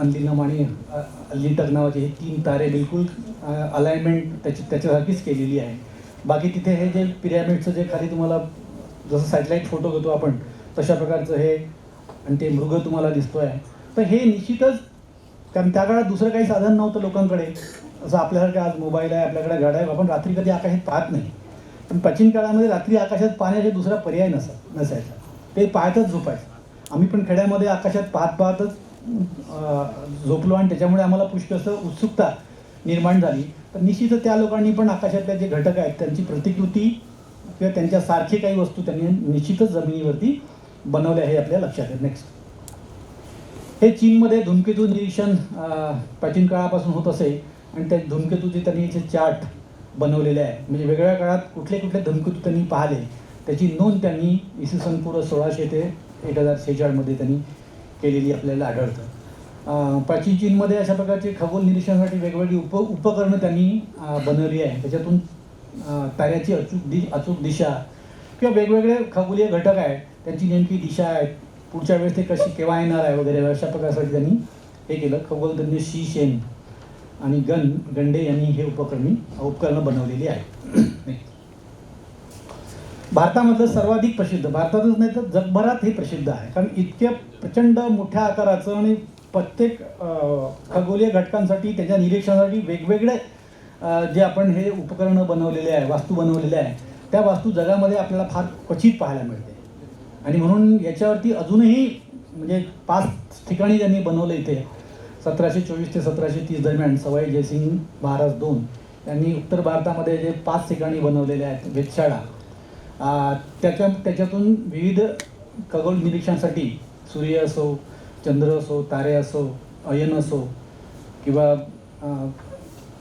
अनलिनम आणि अल्लिटक नावाचे हे 3 तारे बिलकुल अलाइनमेंट त्याच्यासारखीच केलेली आहे. बाकी तिथे हे जे पिरॅमिडचं जे खाली तुम्हाला जसं सॅटेलाईट फोटो घेतो आपण तशा प्रकारचं हे, आणि ते मृग तुम्हाला दिसतो आहे. तर हे निश्चितच, कारण त्या काळात दुसरं काही साधन नव्हतं लोकांकडे, असं आपल्यासारखं आज मोबाईल आहे, आपल्याकडे गाड्या आहे, आपण रात्री कधी आकाशात पाहत नाही. पण प्राचीन काळामध्ये रात्री आकाशात पाहण्याचा दुसरा पर्याय नसायचा, ते पाहतच झोपायचं. आम्ही पण खेड्यामध्ये आकाशात पाहतच झोपलो, आणि त्याच्यामुळे आम्हाला पुष्कळ उत्सुकता निर्माण झाली. तर निश्चितच त्या लोकांनी पण आकाशातले जे घटक आहेत त्यांची प्रतिकृती किंवा त्यांच्यासारखी काही वस्तू त्यांनी निश्चितच जमिनीवरती बनवल्या हे आपल्या लक्षात आहे. नेक्स्ट. हे चीनमध्ये धूमकेतू निरीक्षण प्राचीन काळापासून होत असे, आणि त्या धूमकेतूचे त्यांनी जे चार्ट बनवलेले आहे, म्हणजे वेगवेगळ्या काळात कुठले कुठले धूमकेतू त्यांनी पाहिले त्याची नोंद त्यांनी इसवी सन पूर्व 1600 ते 1046 त्यांनी केलेली आपल्याला आढळतं. प्राचीन चीनमध्ये अशा प्रकारचे खगोल निरीक्षणासाठी वेगवेगळी उपकरणं त्यांनी बनवली आहे. त्याच्यातून ताऱ्याची अचूक दिशा किंवा वेगवेगळे खगोलीय घटक आहेत त्यांची नेमकी दिशा आहे, पुढच्या वेळेस ते केव्हा येणार आहे वगैरे अशा प्रकारसाठी त्यांनी हे केलं. खगोलतज्ञ शी शेन आणि गंडे यांनी हे उपकरणं बनवलेली आहेत. भारतामधलं सर्वाधिक प्रसिद्ध, भारतातच नाही तर जगभरात हे प्रसिद्ध आहे, कारण इतक्या प्रचंड मोठ्या आकाराचं आणि प्रत्येक खगोलीय घटकांसाठी त्याच्या निरीक्षणासाठी वेगवेगळे जे आपण हे उपकरणं बनवलेले आहे, वास्तू बनवलेल्या आहे, त्या वास्तू जगामध्ये आपल्याला फार क्वचित पाहायला मिळते. आणि म्हणून याच्यावरती अजूनही म्हणजे 5 ठिकाणी त्यांनी बनवलं. इथे 1724 ते 1730 दरम्यान सवाई जयसिंग महाराज 2 यांनी उत्तर भारतामध्ये जे 5 ठिकाणी बनवलेले आहेत वेधशाळा, त्याच्यातून विविध खगोल निरीक्षणासाठी सूर्य असो, चंद्र असो, तारे असो, अयन असो, किंवा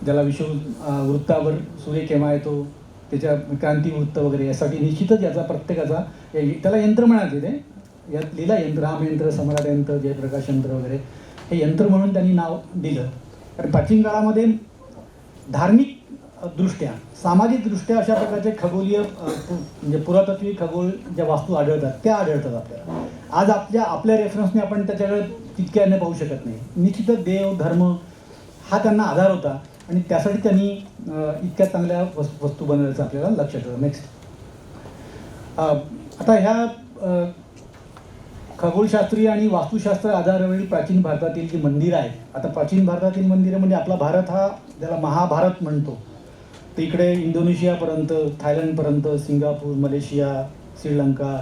ज्याला वृत्तावर सूर्य केव्हा येतो त्याच्या क्रांतिवृत्त वगैरे यासाठी निश्चितच याचा प्रत्येकाचा त्याला यंत्र म्हणायचे ते, यात लिहिला यंत्र, रामयंत्र, सम्राट यंत्र, जयप्रकाश यंत्र वगैरे हे यंत्र म्हणून त्यांनी नाव दिलं. कारण प्राचीन काळामध्ये धार्मिक दृष्ट्या, सामाजिक दृष्ट्या अशा प्रकारचे खगोलीय म्हणजे पुरातत्वीय खगोल ज्या वास्तू आढळतात त्या आढळतात आपल्याला. आज आपल्या रेफरन्सने आपण त्याच्याकडे तितक्याने पाहू शकत नाही. निश्चितच देव धर्म हा त्यांना आधार होता, आणि त्यासाठी त्यांनी इतक्या चांगल्या वस्तू बनवल्याचं आपल्याला लक्षात येतं. नेक्स्ट. आता ह्या खगोलशास्त्रीय आणि वास्तुशास्त्र आधारावरील प्राचीन भारतातील जी मंदिरं आहेत, आता प्राचीन भारतातील मंदिरं म्हणजे आपला भारत हा ज्याला महाभारत म्हणतो, तर इकडे इंडोनेशियापर्यंत, थायलंडपर्यंत, सिंगापूर, मलेशिया, श्रीलंका,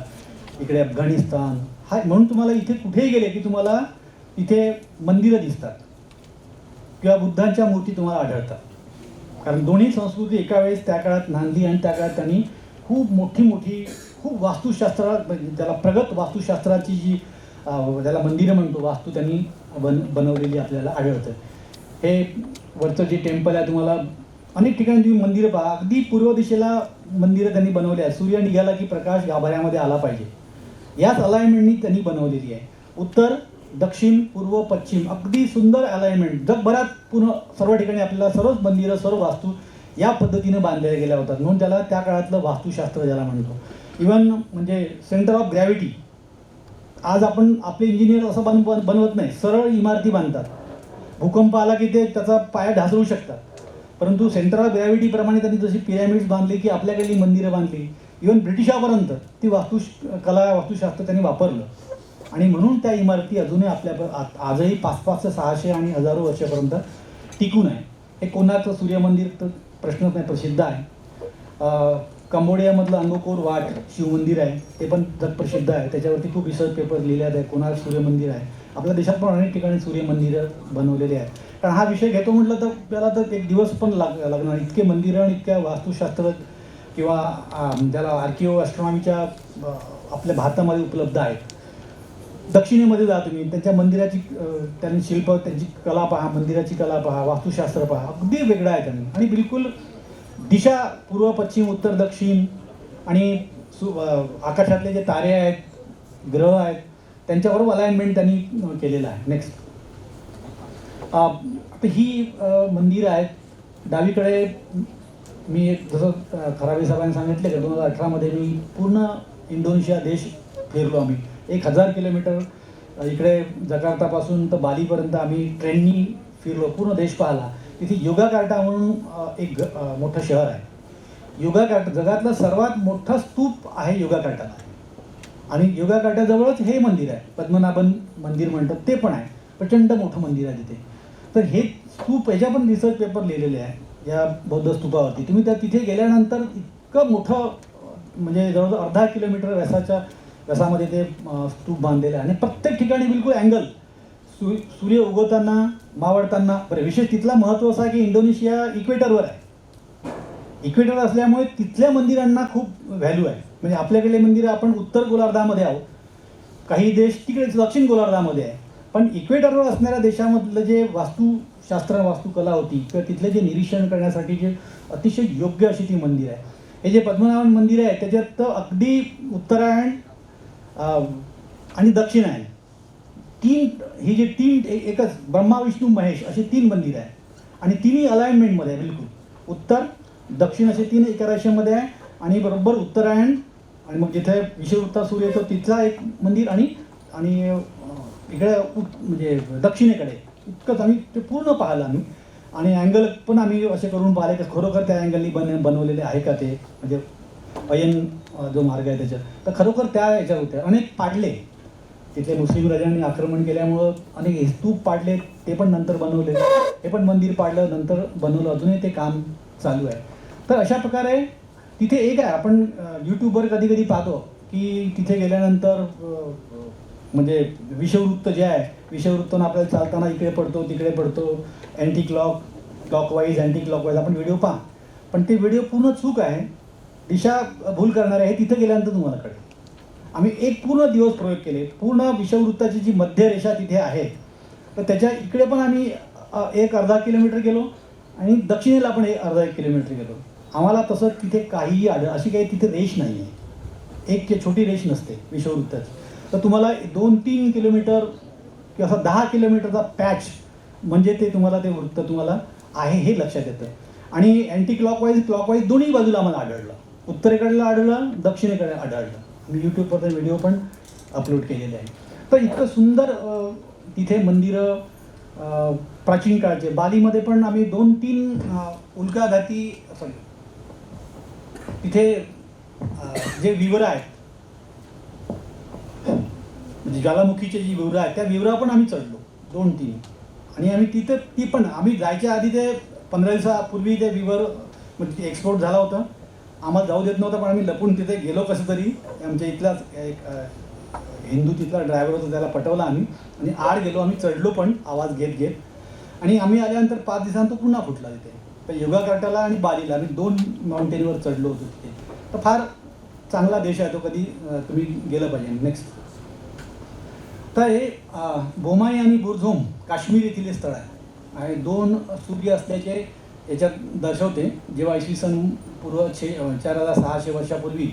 इकडे अफगाणिस्तान, हा म्हणून तुम्हाला इथे कुठेही गेले की तुम्हाला इथे मंदिरं दिसतात किंवा बुद्धांच्या मूर्ती तुम्हाला आढळतात. कारण दोन्ही संस्कृती एका वेळेस त्या काळात नांदली आणि त्या काळात त्यांनी खूप मोठी खूप वास्तुशास्त्र, त्याला प्रगत वास्तुशास्त्राची जी त्याला मंदिरं म्हणतो, वास्तू त्यांनी बनवलेली आपल्याला आढळतं. हे वरचं जे टेम्पल आहे, तुम्हाला अनेक ठिकाणी तुम्ही मंदिरं पहा, अगदी पूर्व दिशेला मंदिरं त्यांनी बनवली आहेत. सूर्य निघाला की प्रकाश गाभाऱ्यामध्ये आला पाहिजे, याच अलाइनमेंटनी त्यांनी बनवलेली आहे. उत्तर, दक्षिण, पूर्व, पश्चिम, अगदी सुंदर अलाइनमेंट. जगभरात पूर्ण सर्व ठिकाणी आपल्याला सर्वच मंदिरं, सर्व वास्तू या पद्धतीनं बांधल्या गेल्या होतात, म्हणून त्याला त्या काळातलं वास्तुशास्त्र ज्याला म्हणतो. इवन म्हणजे सेंटर ऑफ ग्रॅव्हिटी, आज आपण आपले इंजिनियर असं बनवत नाही, सरळ इमारती बांधतात. भूकंप आला की ते त्याचा पाया ढासळू शकतात, परंतु सेंटर ऑफ ग्रॅव्हिटीप्रमाणे त्यांनी जशी पिरॅमिड्स बांधली की आपल्याकडली मंदिरं बांधली, इवन ब्रिटिशापर्यंत ती वास्तुशास्त्र त्यांनी वापरलं. आणि म्हणून त्या इमारती अजूनही आजही 500 600 आणि हजारो वर्षापर्यंत टिकून आहे. हे कोणाचं सूर्यमंदिर तर प्रश्नच नाही, प्रसिद्ध आहे. कंबोडियामधलं अंगकोर वाट शिवमंदिर आहे, ते पण जगप्रसिद्ध आहे. त्याच्यावरती खूप रिसर्च पेपर लिहिल्यात आहे. कोणार्क सूर्यमंदिर आहे. आपल्या देशात पण अनेक ठिकाणी सूर्यमंदिरं बनवलेली आहेत. कारण हा विषय घेतो म्हटलं तर त्याला तर एक दिवस पण लागणार, इतके मंदिरं आणि इतक्या वास्तुशास्त्र किंवा ज्याला आर्किओ ॲस्ट्रॉनॉमीच्या आपल्या भारतामध्ये उपलब्ध आहेत. दक्षिणेमध्ये जा तुम्ही, त्यांच्या मंदिराची त्यांनी शिल्प, त्यांची कला पहा, मंदिराची कला पहा, वास्तुशास्त्र पहा, अगदी वेगळं आहे त्यांनी. आणि बिलकुल दिशा पूर्व, पश्चिम, उत्तर, दक्षिण आणि आकाशातले जे तारे आहेत, ग्रह आहेत, त्यांच्याबरोबर अलाइनमेंट त्यांनी केलेलं आहे. नेक्स्ट, आता ही मंदिरं आहेत. डावीकडे मी जसं खराबे साहेबांनी सांगितले का 2018मध्ये मी पूर्ण इंडोनेशिया देश फिरलो. आम्ही 1000 किलोमीटर इकडे जकार्तापासून तर बालीपर्यंत आम्ही ट्रेननी फिरलो, पूर्ण देश पाहिला. तिथे योगाकार्टा म्हणून एक मोठं शहर आहे. योगाकार्टा जगातलं सर्वात मोठं स्तूप आहे योगाकार्टाला, आणि योगाकार्टाजवळच हे मंदिर आहे, पद्मनाभन मंदिर म्हणतात, ते पण आहे. प्रचंड मोठं मंदिर आहे तिथे. तर हे स्तूप, ह्याच्या पण रिसर्च पेपर लिहिलेले आहे या बौद्ध स्तूपावरती. तुम्ही त्या तिथे गेल्यानंतर इतकं मोठं, म्हणजे जवळजवळ 1/2 किलोमीटर व्यासामध्ये ते स्तूप बांधलेलं आहे. आणि प्रत्येक ठिकाणी बिलकुल अँगल, सूर्य उगवताना, मावळताना. बरं, विशेष तिथला महत्त्व असा आहे की इंडोनेशिया इक्वेटरवर आहे. इक्वेटर असल्यामुळे तिथल्या मंदिरांना खूप व्हॅल्यू आहे. म्हणजे आपल्याकडे मंदिरं आपण उत्तर गोलार्धामध्ये आहोत, काही देश तिकडे दक्षिण गोलार्धामध्ये आहे, पण इक्वेटरवर असणाऱ्या देशामधलं जे वास्तुशास्त्र, वास्तुकला होती किंवा तिथले जे निरीक्षण करण्यासाठी जे अतिशय योग्य अशी ती मंदिर आहे. हे जे पद्मनाभन मंदिर आहे त्याच्यात तर अगदी उत्तरायण आणि दक्षिणायन ही जे तीन एकच ब्रह्मा, विष्णू, महेश असे 3 मंदिरं आहे. आणि तिन्ही अलाइनमेंटमध्ये आहे. बिलकुल उत्तर, दक्षिण असे 3 एका रेषेमध्ये आहे. आणि बरोबर उत्तरायण आणि मग जिथे विषुववृत्तात सूर्य येतो तिथला एक मंदिर, आणि इकडे म्हणजे दक्षिणेकडे. इतकंच आम्ही ते पूर्ण पाहिलं आम्ही. आणि अँगल पण आम्ही असे करून पाहिले की खरोखर त्या अँगलनी बनवलेले आहे का ते, म्हणजे अयन जो मार्ग आहे त्याच्यात, तर खरोखर त्या ह्याच्यात होत्या. अनेक पाडले तिथले मुस्लिम राजांनी आक्रमण केल्यामुळं अनेक स्तूप पाडले, ते पण नंतर बनवले. हे पण मंदिर पाडलं, नंतर बनवलं, अजूनही ते काम चालू आहे. तर अशा प्रकारे तिथे एक आहे, आपण यूट्यूबवर कधी कधी पाहतो की तिथे गेल्यानंतर म्हणजे विषुववृत्त जे आहे, विषुववृत्तानं आपल्याला चालताना इकडे पडतो, तिकडे पडतो, अँटी क्लॉकवाईज आपण व्हिडिओ पहा. पण ते व्हिडिओ पूर्ण चूक आहे, दिशा भूल करणारे आहे. तिथे गेल्यानंतर तुम्हाला कळेल. आम्ही एक पूर्ण दिवस प्रयोग केले. पूर्ण विषुववृत्ताची जी मध्यरेषा तिथे आहे, तर त्याच्या इकडे पण आम्ही 1-1.5 किलोमीटर गेलो आणि दक्षिणेला पण 1-1.5 किलोमीटर गेलो. आम्हाला तसं तिथे काहीही अशी काही तिथे रेष नाही आहे, एक छोटी रेष नसते विषुववृत्ताची. तर तुम्हाला 2-3 किलोमीटर किंवा असा 10 किलोमीटरचा पॅच म्हणजे ते तुम्हाला ते वृत्त तुम्हाला आहे हे लक्षात येतं. आणि अँटी क्लॉकवाईज दोन्ही बाजूला आम्हाला आढळलं. उत्तरेकडला आढळलं, दक्षिणेकडे आढळलं. मी यूट्यूबवर व्हिडिओ पण अपलोड केलेले आहे. तर इतकं सुंदर तिथे मंदिरं प्राचीन काळचे. बालीमध्ये पण आम्ही 2-3 उल्काघाती तिथे जे विवरं आहेत, म्हणजे ज्वालामुखीचे जी विवरं आहेत, त्या विवरा पण आम्ही चढलो 2-3. आणि आम्ही तिथे ती पण आम्ही जायच्या आधी ते 15 दिवसापूर्वी ते विवर म्हणजे एक्सपोर्ट झाला होता, आम्हाला जाऊ देत नव्हता, पण आम्ही लपून तिथे गेलो कसं तरी. आमच्या इथलाच एक हिंदू तिथला ड्रायव्हर होता, त्याला पटवला आम्ही आणि आड गेलो. आम्ही चढलो पण आवाज घेत. आणि आम्ही आल्यानंतर 5 दिवसांत तो पुन्हा फुटला तिथे. तर योगाकार्टाला आणि बालीला आम्ही 2 माउंटेनवर चढलो होतो तिथे. तर फार चांगला देश आहे तो, कधी तुम्ही गेलं पाहिजे. नेक्स्ट. तर हे बोमाई आणि बुरझोम काश्मीर येथील हे स्थळ आहे आणि 2 सूर्य असल्याचे याच्यात दर्शवते. जेव्हा इसवी सन पूर्व 4600 वर्षापूर्वी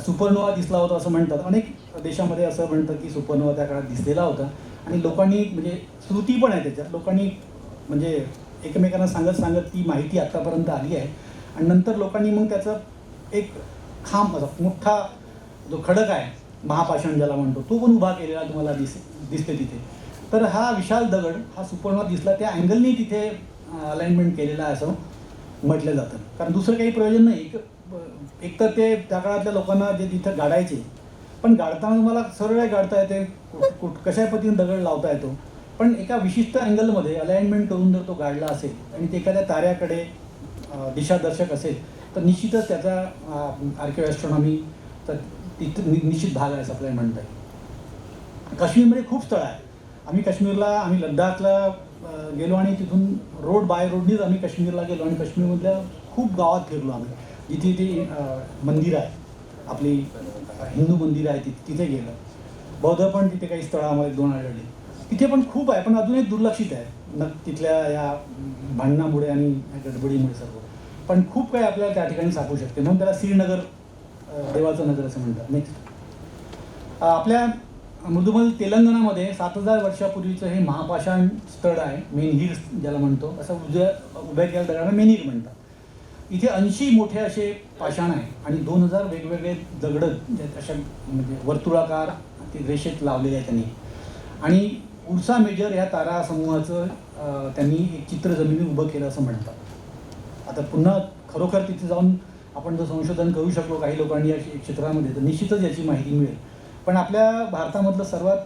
सुपरनोवा दिसला होता असं म्हणतात. अनेक देशामध्ये असं म्हणतात की सुपरनोवा त्या काळात दिसलेला होता आणि लोकांनी म्हणजे श्रुती पण आहे त्याच्यात, लोकांनी म्हणजे एकमेकांना सांगत ती माहिती आत्तापर्यंत आली आहे. आणि नंतर लोकांनी मग त्याचं एक खांब असा मोठा जो खडक आहे महापाषाण ज्याला म्हणतो तो पण उभा केलेला तुम्हाला दिसते तिथे. तर हा विशाल दगड हा सुपरनोवा दिसला त्या अँगलनी तिथे अलाइनमेंट केलेला आहे असं म्हटलं जातं. कारण दुसरं काही प्रयोजन नाही. एक तर ते त्या काळातल्या लोकांना जे तिथं गाडायचे, पण गाडताना तुम्हाला सरळ गाडता येते, कशा पद्धतीने दगड लावता येतो, पण एका विशिष्ट अँगलमध्ये अलाइनमेंट करून जर तो गाडला असेल आणि ते एखाद्या ताऱ्याकडे दिशादर्शक असेल तर निश्चितच त्याचा आर्किओ तर तिथं निश्चित भाग आहे असं आपल्याला म्हणता येईल. काश्मीरमध्ये खूप स्थळं आहे. आम्ही लद्दाखला गेलो आणि तिथून बाय रोडनीच आम्ही काश्मीरला गेलो आणि काश्मीरमधल्या खूप गावात फिरलो आम्ही, जिथे ती मंदिरं आहे आपली हिंदू मंदिरं आहे तिथे गेलं. बौद्ध पण तिथे काही स्थळं आम्हाला 2 आढळली. तिथे पण खूप आहे, पण अजूनही दुर्लक्षित आहे तिथल्या या भांडणामुळे आणि गडबडीमुळे सर्व. पण खूप काही आपल्याला त्या ठिकाणी सापडू शकते, म्हणून त्याला श्रीनगर देवाचं नगर असं म्हणतात. नेक्स्ट. आपल्या मृदुमल तेलंगणामध्ये 7000 वर्षापूर्वीचं हे महापाषाण स्थळ आहे, मेनहीर ज्याला म्हणतो, असं उभ्या केलेल्या दगडाला मेनहीर म्हणतात. इथे 80 मोठे असे पाषाण आहे आणि 2000 वेगवेगळे दगड अशा म्हणजे वर्तुळाकार ते रेषेत लावलेले आहे त्यांनी. आणि उर्सा मेजर ह्या तारा समूहाचं त्यांनी एक चित्र जमिनी उभं केलं असं म्हणतात. आता पुन्हा खरोखर तिथे जाऊन आपण जर संशोधन करू शकलो काही लोकांनी या क्षेत्रामध्ये तर निश्चितच याची माहिती मिळेल. पण आपल्या भारतामधलं सर्वात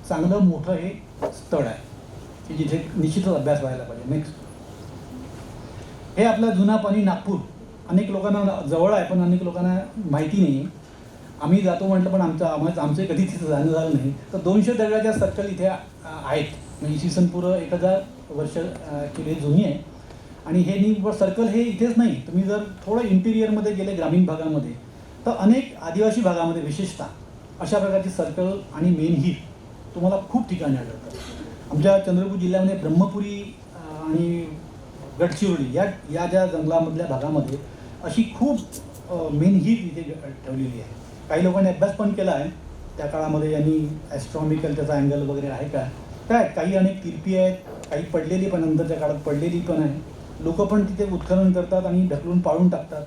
चांगलं मोठं हे स्थळ आहे की जिथे निश्चितच अभ्यास व्हायला पाहिजे. नेक्स्ट. हे आपलं जुना पाणी नागपूर अनेक लोकांना जवळ आहे, पण अनेक लोकांना माहिती नाही आहे. आम्ही जातो म्हटलं पण आमचं कधी तिथं जाणं झालं नाही. तर 200 दगडाच्या सर्कल इथे आहेत. म्हणजे इसवी सन पूर्व 1000 वर्ष केली जुनी आहे. आणि हे सर्कल हे इथेच नाही, तुम्ही जर थोडं इंटिरियरमध्ये गेले ग्रामीण भागामध्ये तर अनेक आदिवासी भागामध्ये विशेषतः अशा प्रकारची सर्कल आणि मेनहीर तुम्हाला खूप ठिकाणी आढळतात. आमच्या चंद्रपूर जिल्ह्यामध्ये ब्रह्मपुरी आणि गडचिरोली या ज्या जंगलामधल्या भागामध्ये अशी खूप मेनहीर इथे ठेवलेली आहे. काही लोकांनी अभ्यास पण केला आहे त्या काळामध्ये, यांनी ॲस्ट्रॉनॉमिकल त्याचा अँगल वगैरे आहे का काय. काही अनेक तिरपी आहेत, काही पडलेली पण नंतरच्या काळात पडलेली पण आहे. लोक पण तिथे उत्खनन करतात आणि ढकलून पाळून टाकतात.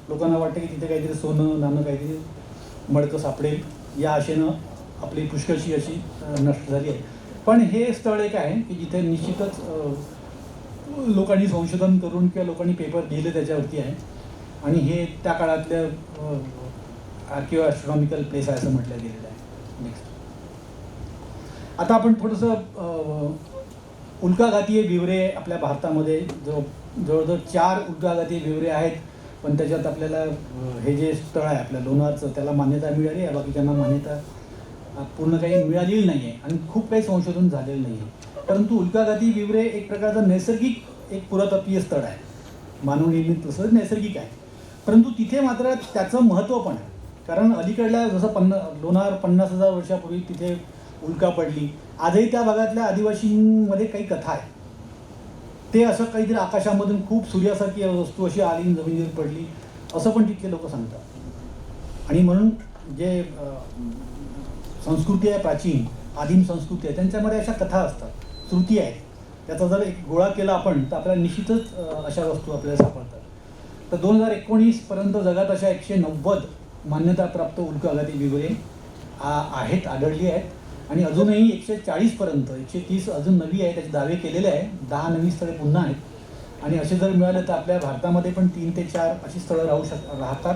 लोकांना वाटतं की तिथे काहीतरी सोनं नाणं काहीतरी मडकं सापडेल या आशेनं आपली पुष्कळशी अशी नष्ट झाली आहे. पण हे स्थळ एक आहे की जिथे निश्चितच लोकांनी संशोधन करून किंवा लोकांनी पेपर लिहिले त्याच्यावरती आहे आणि हे त्या काळातलं आर्किओ ॲस्ट्रॉनॉमिकल प्लेस आहे असं म्हटलं गेलेलं आहे. नेक्स्ट. आता आपण थोडंसं उल्काघातीय विवरे आपल्या भारतामध्ये जवळजवळ 4 उल्काघातीय विवरे आहेत, पण त्याच्यात आपल्याला हे जे स्थळ आहे आपल्या लोणारचं त्याला मान्यता मिळाली आहे, बाकीच्यांना मान्यता पूर्ण काही मिळालेली नाही आहे आणि खूप काही संशोधन झालेलं नाही आहे. परंतु उल्काघाती विवरे एक प्रकारचं नैसर्गिक एक पुरातत्वीय स्थळ आहे, मानवनिर्मित तसंच नैसर्गिक आहे. परंतु तिथे मात्र त्याचं महत्त्व पण आहे. कारण अलीकडल्या जसं लोणार 50,000 वर्षापूर्वी तिथे उल्का पडली, आजही त्या भागातल्या आदिवासींमध्ये काही कथा आहे. ते असं काहीतरी आकाशामधून खूप सूर्यासारखी वस्तू अशी आली जमिनीवर पडली असं पण तिथले लोक सांगतात. आणि म्हणून जे संस्कृती आहे प्राचीन आदिम संस्कृती आहे त्यांच्यामध्ये अशा कथा असतात, श्रुती आहेत. त्याचा जर एक गोळा केला आपण तर आपल्याला निश्चितच अशा वस्तू आपल्याला सापडतात. तर 2019 पर्यंत जगात अशा 190 मान्यताप्राप्त उल्काघाती विवरे आहेत, आढळली आहेत. आणि अजूनही 140 पर्यंत 130 अजून नवी आहे, त्याचे दावे केलेले आहे. 10 नवी स्थळे पुन्हा आहेत. आणि असे जर मिळालं तर आपल्या भारतामध्ये पण 3 ते 4 अशी स्थळं राहतात.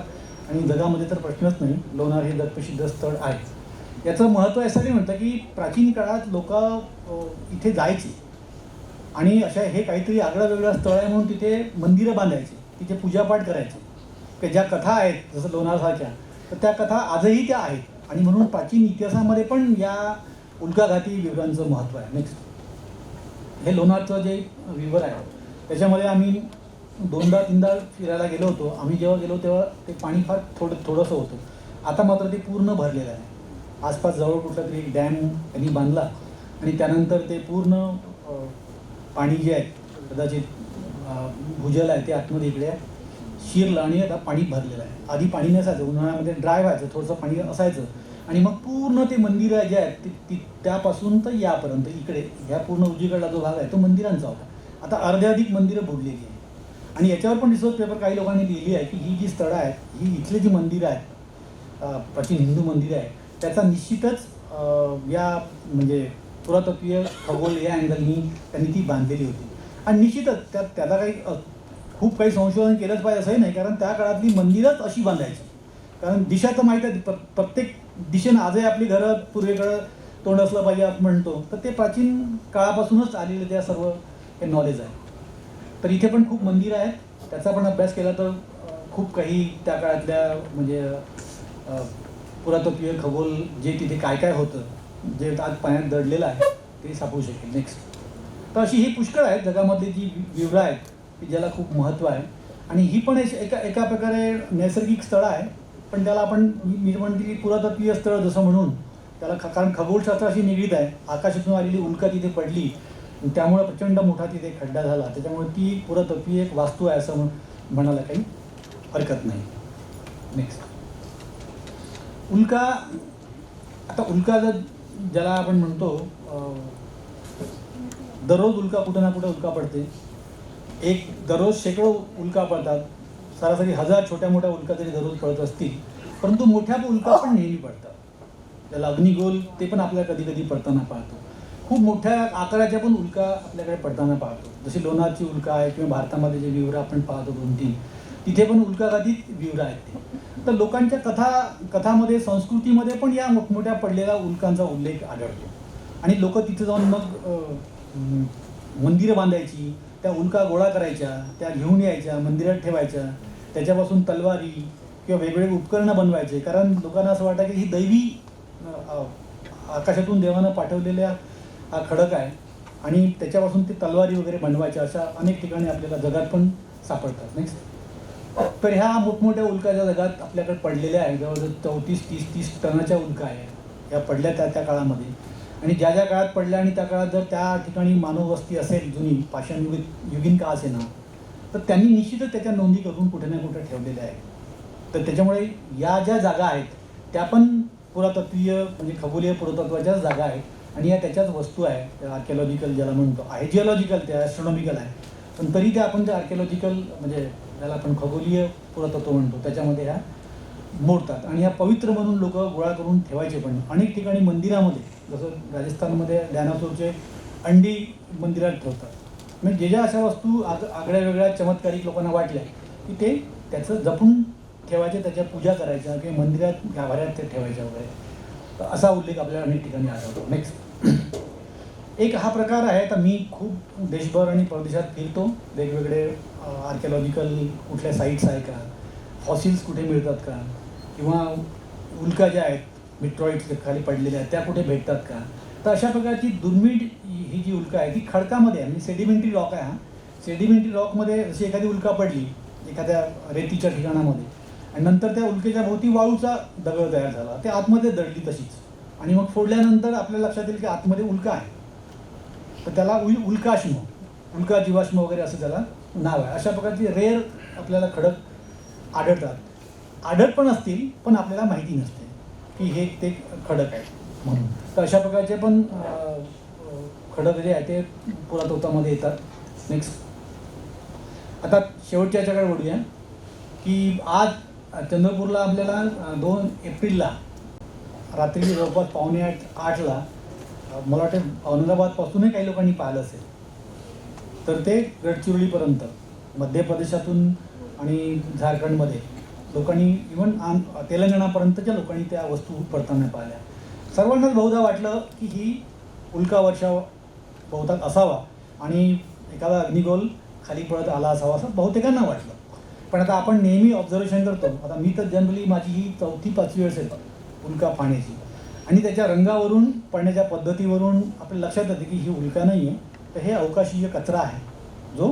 आणि जगामध्ये तर प्रश्नच नाही, लोणार हे जगप्रसिद्ध स्थळ आहे. याचं महत्त्व यासाठी म्हणतं की प्राचीन काळात लोक इथे जायचे आणि अशा हे काहीतरी आगळं वेगळं स्थळ आहे म्हणून तिथे मंदिरं बांधायचे, तिथे पूजापाठ करायचे. की ज्या कथा आहेत जसं लोणारसारख्या तर त्या कथा आजही त्या आहेत. आणि म्हणून प्राचीन इतिहासामध्ये पण या उल्काघाती विवरांचं महत्त्व आहे. नेक्स्ट. हे लोणारचं जे विवर आहे त्याच्यामध्ये आम्ही दोनदा तीनदा फिरायला गेलो होतो. आम्ही जेव्हा गेलो तेव्हा ते पाणी फार थोडंसं होतं. आता मात्र ते पूर्ण भरलेलं आहे. आसपास जवळ कुठला तरी एक डॅम त्यांनी बांधला आणि त्यानंतर ते पूर्ण पाणी जे आहे कदाचित भूजल आहे ते आतमध्ये इकडे शिरलं आणि आता पाणी भरलेलं आहे. आधी पाणी नसायचं, उन्हाळ्यामध्ये ड्राय व्हायचं, थोडंसं पाणी असायचं आणि मग पूर्ण ते मंदिरं जे आहेत त्यापासून तर यापर्यंत इकडे ह्या पूर्ण उजवीकडला जो भाग आहे तो मंदिरांचा होता. आता अर्ध्याधिक मंदिरं बुडलेली आहे. आणि याच्यावर पण रिसर्च पेपर काही लोकांनी लिहिली आहे की ही जी स्थळं आहेत, ही इथली जी मंदिरं आहेत, प्राचीन हिंदू मंदिरं आहेत, त्याचा निश्चितच या म्हणजे पुरातत्वीय खगोल या अँगलनी त्यांनी ती बांधलेली होती. आणि निश्चितच त्याला काही खूप काही संशोधन केलंच पाहिजे असंही नाही, कारण त्या काळातली मंदिरच अशी बांधायची. कारण दिशा तर माहीत आहे, प्रत्येक दिशेनं आजही आपली घरं पूर्वेकडं तोंड असलं पाहिजे आपण म्हणतो, तर ते प्राचीन काळापासूनच आलेले त्या सर्व हे नॉलेज आहे. तर इथे पण खूप मंदिरं आहेत, त्याचा पण अभ्यास केला तर खूप काही त्या काळातल्या म्हणजे पुरातत्वीय खगोल जे तिथे काय काय होतं, जे आज पाण्यात दडलेलं आहे ते सापडू शकेल. नेक्स्ट. तर अशी ही पुष्कळ आहेत जगामधली जी विवरं आहेत की ज्याला खूप महत्त्व आहे. आणि ही पण एका प्रकारे नैसर्गिक स्थळं आहे, पण त्याला आपण मी म्हणते की पुरातत्वीय स्थळं जसं म्हणून त्याला कारण खगोलशास्त्राशी निगडीत आहे. आकाशातून आलेली उल्का तिथे पडली, त्यामुळे प्रचंड मोठा तिथे खड्डा झाला, त्याच्यामुळे ती पुरातत्वीय एक वास्तू आहे असं म्हणायला काही हरकत नाही. नेक्स्ट. उल्का. आता उल्का ज्याला आपण म्हणतो दररोज उल्का कुठं ना कुठं उल्का पडते. दररोज शेकडो उल्का पडतात, सरासरी 1000 छोट्या मोठ्या उल्का तरी दररोज पडत असतील, परंतु मोठ्या उल्का पण नेहमी पडतात. त्याला अग्निगोल ते पण आपल्याला कधी कधी पडताना पाहतो. खूप मोठ्या आकाराच्या पण उल्का आपल्याकडे पडताना पाहतो, जशी लोणारची उल्का आहे किंवा भारतामध्ये जे विवरं आपण पाहतो 2-3, तिथे पण उल्काघातीत विवरं आहेत ते. तर लोकांच्या कथामध्ये संस्कृतीमध्ये पण या मोठमोठ्या पडलेल्या उल्कांचा उल्लेख आढळतो. आणि लोक तिथे जाऊन मग मंदिरं बांधायची, त्या उल्का गोळा करायच्या, त्या घेऊन यायच्या, मंदिरात ठेवायच्या, त्याच्यापासून तलवारी किंवा वेगवेगळे उपकरणं बनवायचे. कारण लोकांना असं वाटतं की ही दैवी आकाशातून देवानं पाठवलेल्या हा खडक आहे आणि त्याच्यापासून ते तलवारी वगैरे बनवायच्या. अशा अनेक ठिकाणी आपल्याला जगात पण सापडतात. नेक्स्ट. तर ह्या मोठमोठ्या उल्का ज्या जगात आपल्याकडे पडलेल्या आहेत, जवळजवळ 34-30 टनाच्या उल्का आहे या पडल्या त्या काळामध्ये. आणि ज्या ज्या काळात पडल्या आणि त्या काळात जर त्या ठिकाणी मानववस्ती असेल जुनी युगीन का असे ना, तर त्यांनी निश्चितच त्याच्या नोंदी करून कुठे ना कुठे ठेवलेल्या आहेत. तर त्याच्यामुळे या ज्या जागा आहेत त्या पण पुरातत्वीय म्हणजे खगोलीय पुरातत्वाच्याच जागा आहेत आणि या त्याच्याच वस्तू आहे. आर्किओलॉजिकल ज्याला म्हणतो आहे, जिओलॉजिकल ते ॲस्ट्रॉनॉमिकल आहे, पण तरी ते आपण जे आर्किओलॉजिकल म्हणजे ज्याला आपण खगोलीय पुरातत्व म्हणतो त्याच्यामध्ये ह्या मोडतात. आणि ह्या पवित्र म्हणून लोक गोळा करून ठेवायचे. पण अनेक ठिकाणी मंदिरामध्ये, जसं राजस्थानमध्ये डायनासोरचे अंडी मंदिरात ठेवतात. म्हणजे ज्या अशा वस्तू आगळ्या वेगळ्या चमत्कारिक लोकांना वाटल्या की ते त्याचं जपून ठेवायचे, त्याच्या पूजा करायच्या किंवा मंदिरात गाभाऱ्यात ते ठेवायच्या वगैरे. तर असा उल्लेख आपल्याला अनेक ठिकाणी आढळतो. नेक्स्ट. एक हा प्रकार आहे. तर मी खूप देशभर आणि परदेशात फिरतो. वेगवेगळे आर्किओलॉजिकल कुठल्या साईट्स आहे का, फॉसिल्स कुठे मिळतात का, किंवा उल्का ज्या आहेत मिट्रॉइड्स खाली पडलेल्या आहेत त्या कुठे भेटतात का. तर अशा प्रकारची दुर्मिळ ही जी उल्का आहे ती खडकामध्ये आहे, म्हणजे सेडिमेंटरी रॉक आहे. हा सेडिमेंटरी रॉकमध्ये जशी एखादी उल्का पडली एखाद्या रेतीच्या ठिकाणामध्ये आणि नंतर त्या उल्केच्या भोवती वाळूचा दगड तयार झाला, ते आतमध्ये दडली तशीच, आणि मग फोडल्यानंतर आपल्या लक्षात येईल की आतमध्ये उल्का आहे. तर त्याला उल्काश्म, उल्का जीवाश्म वगैरे असं त्याला नाव आहे. अशा प्रकारची रेअर आपल्याला खडक आढळत पण असतील, पण आपल्याला माहिती नसते की हे ते खडक आहे म्हणून. तर अशा प्रकारचे पण खडक जे आहे ते पुरातत्वामध्ये येतात. नेक्स्ट. आता शेवटच्या याच्याकडे वळूया की आज चंद्रपूरला आपल्याला 2 एप्रिलला रात्री जवळपास 7:45-8ला मला वाटतं औरंगाबादपासूनही काही लोकांनी पाहिलं असेल, तर ते गडचिरोलीपर्यंत मध्य प्रदेशातून आणि झारखंडमध्ये लोकांनी, इवन तेलंगणापर्यंतच्या लोकांनी त्या वस्तू पडताना पाहिल्या. सर्वांनाच बहुधा वाटलं की ही उल्का वर्षाव बहुतांश असावा आणि एखादा अग्निगोल खाली पडत आला असावा असं बहुतेकांना वाटलं. पण आता आपण नेहमी ऑब्झर्वेशन करतो. आता मी तर जनरली माझी ही 4थी-5वी वेळ असेल उल्का पाहण्याची, आणि त्याच्या रंगावरून पडण्याच्या पद्धतीवरून आपल्या लक्षात येते की ही उल्का नाही आहे, तर हे अवकाशीय कचरा आहे जो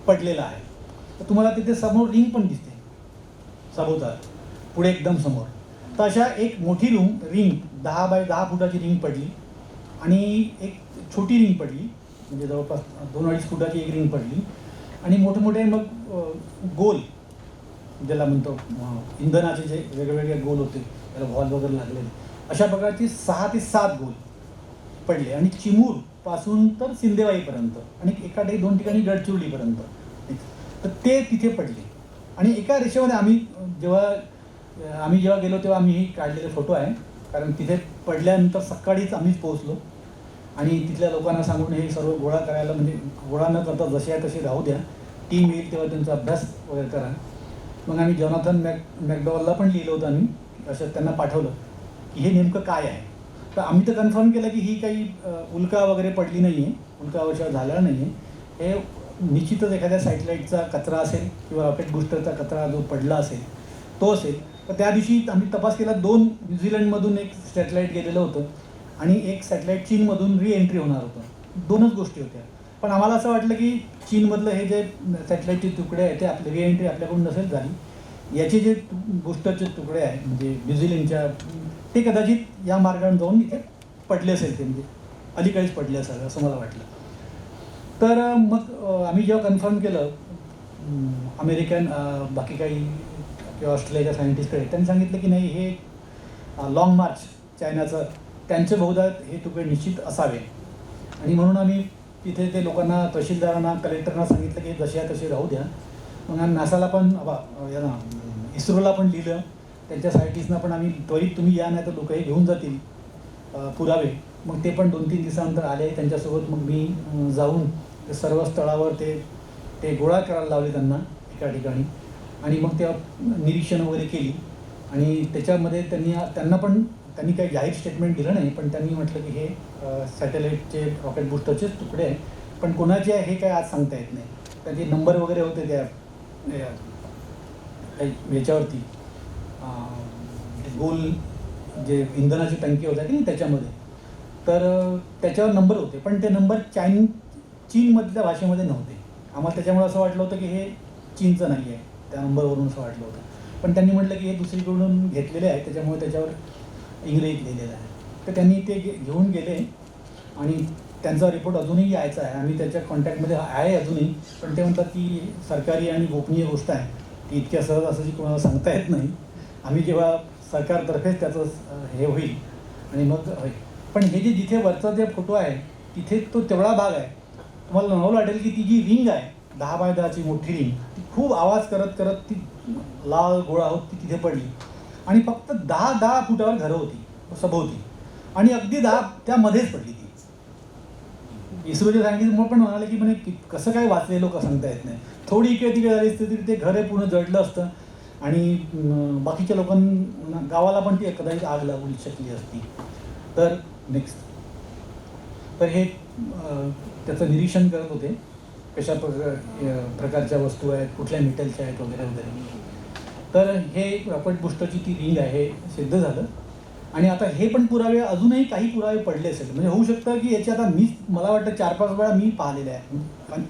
पडलेला आहे. तर तुम्हाला तिथे समोर रिंग पण दिसते सभोवताल पुढे एकदम समोर. तर अशा एक मोठी रिंग 10 बाय 10 फुटाची रिंग पडली आणि एक छोटी रिंग पडली, म्हणजे जवळपास 2-2.5 फुटाची एक रिंग पडली आणि मोठे मग गोल ज्याला म्हणतो इंधनाचे जे वेगवेगळे गोल होते त्याला व्हॉल्व वगैरे लागलेले, अशा प्रकारची 6 ते 7 गोल पडले आणि चिमूरपासून तर सिंदेवाईपर्यंत आणि एका 2 ठिकाणी गडचिरोलीपर्यंत. तर ते तिथे पडले आणि एका रेषेमध्ये आम्ही जेव्हा गेलो तेव्हा आम्ही काढलेले फोटो आहे, कारण तिथे पडल्यानंतर सकाळीच आम्हीच पोहोचलो आणि तिथल्या लोकांना सांगून हे सर्व गोळा करायला, म्हणजे गोळा न करता जसे आहे तसे राहू द्या, टीम येईल तेव्हा त्यांचा अभ्यास वगैरे करा. मग आम्ही जॉनाथन मॅकडॉवलला पण लिहिलं होतं आम्ही, असं त्यांना पाठवलं की हे नेमकं काय आहे. तर आम्ही तर कन्फर्म केलं की ही काही उल्का वगैरे पडली नाही आहे, उल्कावर्षाव झाला नाही आहे, हे निश्चितच एखाद्या सॅटेलाईटचा कचरा असेल किंवा रॉकेट बुस्टरचा कचरा जो पडला असेल तो असेल. तर त्या दिवशी आम्ही तपास केला, 2 न्यूझीलंडमधून एक सॅटेलाईट गेलेलं होतं आणि एक सॅटेलाईट चीनमधून रिएंट्री होणार होतं. 2च गोष्टी होत्या. पण आम्हाला असं वाटलं की चीनमधलं हे जे सॅटेलाईटचे तुकडे आहेत ते आपले रिएंट्री आपल्याकडून नसेल झाली, याचे जे बुस्टरचे तुकडे आहेत म्हणजे न्यूझीलंडच्या, ते कदाचित या मार्गाने जाऊन इथे पडले असेल, ते म्हणजे अलीकडेच पडले असेल असं मला वाटलं. तर मग आम्ही जेव्हा कन्फर्म केलं अमेरिकन बाकी काही किंवा ऑस्ट्रेलियाच्या सायंटिस्टकडे, त्यांनी सांगितलं की नाही हे लाँग मार्च चायनाचं, त्यांचे बहुधा हे तुकडे निश्चित असावे. आणि म्हणून आम्ही तिथे ते लोकांना, तहसीलदारांना, कलेक्टरना सांगितलं की जसे आहे तसे राहू द्या. मग आम्ही नासाला पण यांना इस्रोला पण लिहिलं, त्यांच्या सायंटिस्टना पण आम्ही त्वरित तुम्ही या, नाही तर लोक हे घेऊन जातील पुरावे. मग ते पण 2-3 दिवसानंतर आले त्यांच्यासोबत. मग मी जाऊन सर्व स्थळावर ते गोळा करायला लावले त्यांना एका ठिकाणी आणि मग त्या निरीक्षण वगैरे केली. आणि त्याच्यामध्ये त्यांनी काही जाहीर स्टेटमेंट दिलं नाही, पण त्यांनी म्हटलं की हे सॅटेलाईटचे रॉकेट बुस्टरचेच तुकडे आहे, पण कोणाचे आहे हे काय आज सांगता येत नाही. त्याचे नंबर वगैरे होते त्या याच्यावरती, गोल जे इंधनाची टंकी होत्या की नाही त्याच्यामध्ये, तर त्याच्यावर नंबर होते, पण ते नंबर चीनमधल्या भाषेमध्ये नव्हते. आम्हाला त्याच्यामुळे असं वाटलं होतं की हे चीनचं नाही आहे, त्या नंबरवरून असं वाटलं होतं. पण त्यांनी म्हटलं की हे दुसरीकडून घेतलेले आहे, त्याच्यामुळे त्याच्यावर इंग्रजीत लिहिलेलं आहे. तर त्यांनी ते घेऊन गेले आणि त्यांचा रिपोर्ट अजूनही यायचा आहे. आम्ही त्याच्या कॉन्टॅक्टमध्ये आहे अजूनही, पण ते म्हणतात की सरकारी आणि गोपनीय गोष्ट आहे, ती इतक्या सहज असं कोणाला सांगता येत नाही. आम्ही जेव्हा सरकारतर्फेच त्याचं हे होईल आणि मग होईल. पण हे जिथे वरचा जे फोटो आहे तिथे तो तेवढा भाग आहे, तुम्हाला नवल वाटेल की ती जी रिंग आहे 10 बाय 10ची मोठी रिंग, ती खूप आवाज करत ती लाल गोळा होत ती तिथे पडली आणि फक्त 10 फुटावर घरं होती सभोवती आणि अगदी 10 त्यामध्येच पडली ती. इस्रोचे सायंटिस्ट पण म्हणाले की म्हणजे कसं काय वाचले लोक सांगता येत नाही. थोडी इकडे तिकडे झाली असते तरी ते घर पूर्ण जळलं असतं आणि बाकीच्या लोकांना, गावाला पण ती कदाचित आग लागू शकली असती. तर नेक्स्ट, तर हे त्याचं निरीक्षण करत होते, कशा प्रकारच्या वस्तू आहेत, कुठल्या मेटलच्या आहेत वगैरे वगैरे. तर हे रॉकेट बुस्टरची ती रिंग आहे हे सिद्ध झालं. आणि आता हे पण पुरावे, अजूनही काही पुरावे पडले असेल, म्हणजे होऊ शकतं की याचे आता मला वाटतं 4-5 वेळा मी पाहिलेले आहे,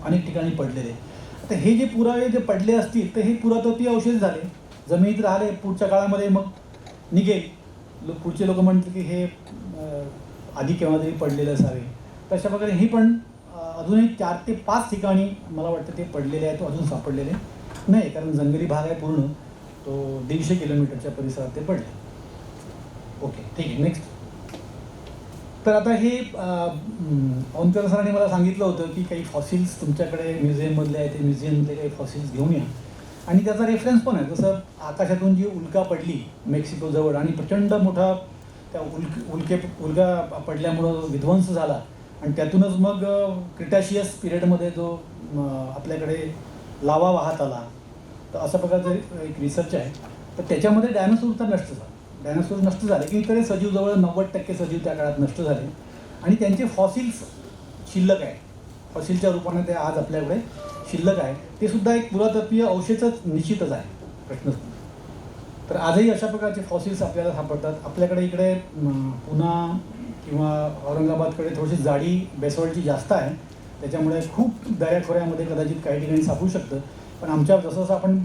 अनेक ठिकाणी पडलेले. आता हे जे पुरावे जे पडले असतील तर हे पुरातत्वीय अवशेष झाले, जमिनीत राहिले, पुढच्या काळामध्ये मग निघेल. पुढचे लोक म्हणतात की हे आधी केव्हा तरी पडलेलं असावे. तशा प्रकारे हे पण अजूनही 4 ते 5 ठिकाणी मला वाटतं ते पडलेले आहेत, अजून सापडलेले नाही, कारण जंगली भाग आहे पूर्ण, तो 150 किलोमीटरच्या परिसरात ते पडले. ओके, ठीक आहे, नेक्स्ट. तर आता हे औंधकर सरांनी मला सांगितलं होतं की काही फॉसिल्स तुमच्याकडे म्युझियममधले आहे, ते म्युझियममधले काही फॉसिल्स घेऊन या. आणि त्याचा रेफरन्स पण आहे, जसं आकाशातून जी उल्का पडली मेक्सिकोजवळ आणि प्रचंड मोठा त्या उल्का पडल्यामुळं विध्वंस झाला आणि त्यातूनच मग क्रिटाशियस पिरियडमध्ये जो आपल्याकडे लावा वाहत आला, तर अशा प्रकारचं एक रिसर्च आहे. तर त्याच्यामध्ये डायनासोर तर नष्ट झाला, डायनासोर नष्ट झाले की इकडे सजीव जवळ 90% सजीव त्या काळात नष्ट झाले आणि त्यांचे फॉसिल्स शिल्लक आहे, फॉसिलच्या रूपाने ते आज आपल्याकडे शिल्लक आहे. ते सुद्धा एक पुरातत्वीय अवशेषच निश्चितच आहे, प्रश्नच नाही. तर आजही अशा प्रकारचे फॉसिल्स आपल्याला सापडतात. आपल्याकडे इकडे पुणा किंवा औरंगाबादकडे थोडीशी जाडी बेसॉल्टची जास्त आहे, त्याच्यामुळे खूप दऱ्याखोऱ्यामध्ये कदाचित काही ठिकाणी सापडू शकतं. पण आमच्या जसं जसं आपण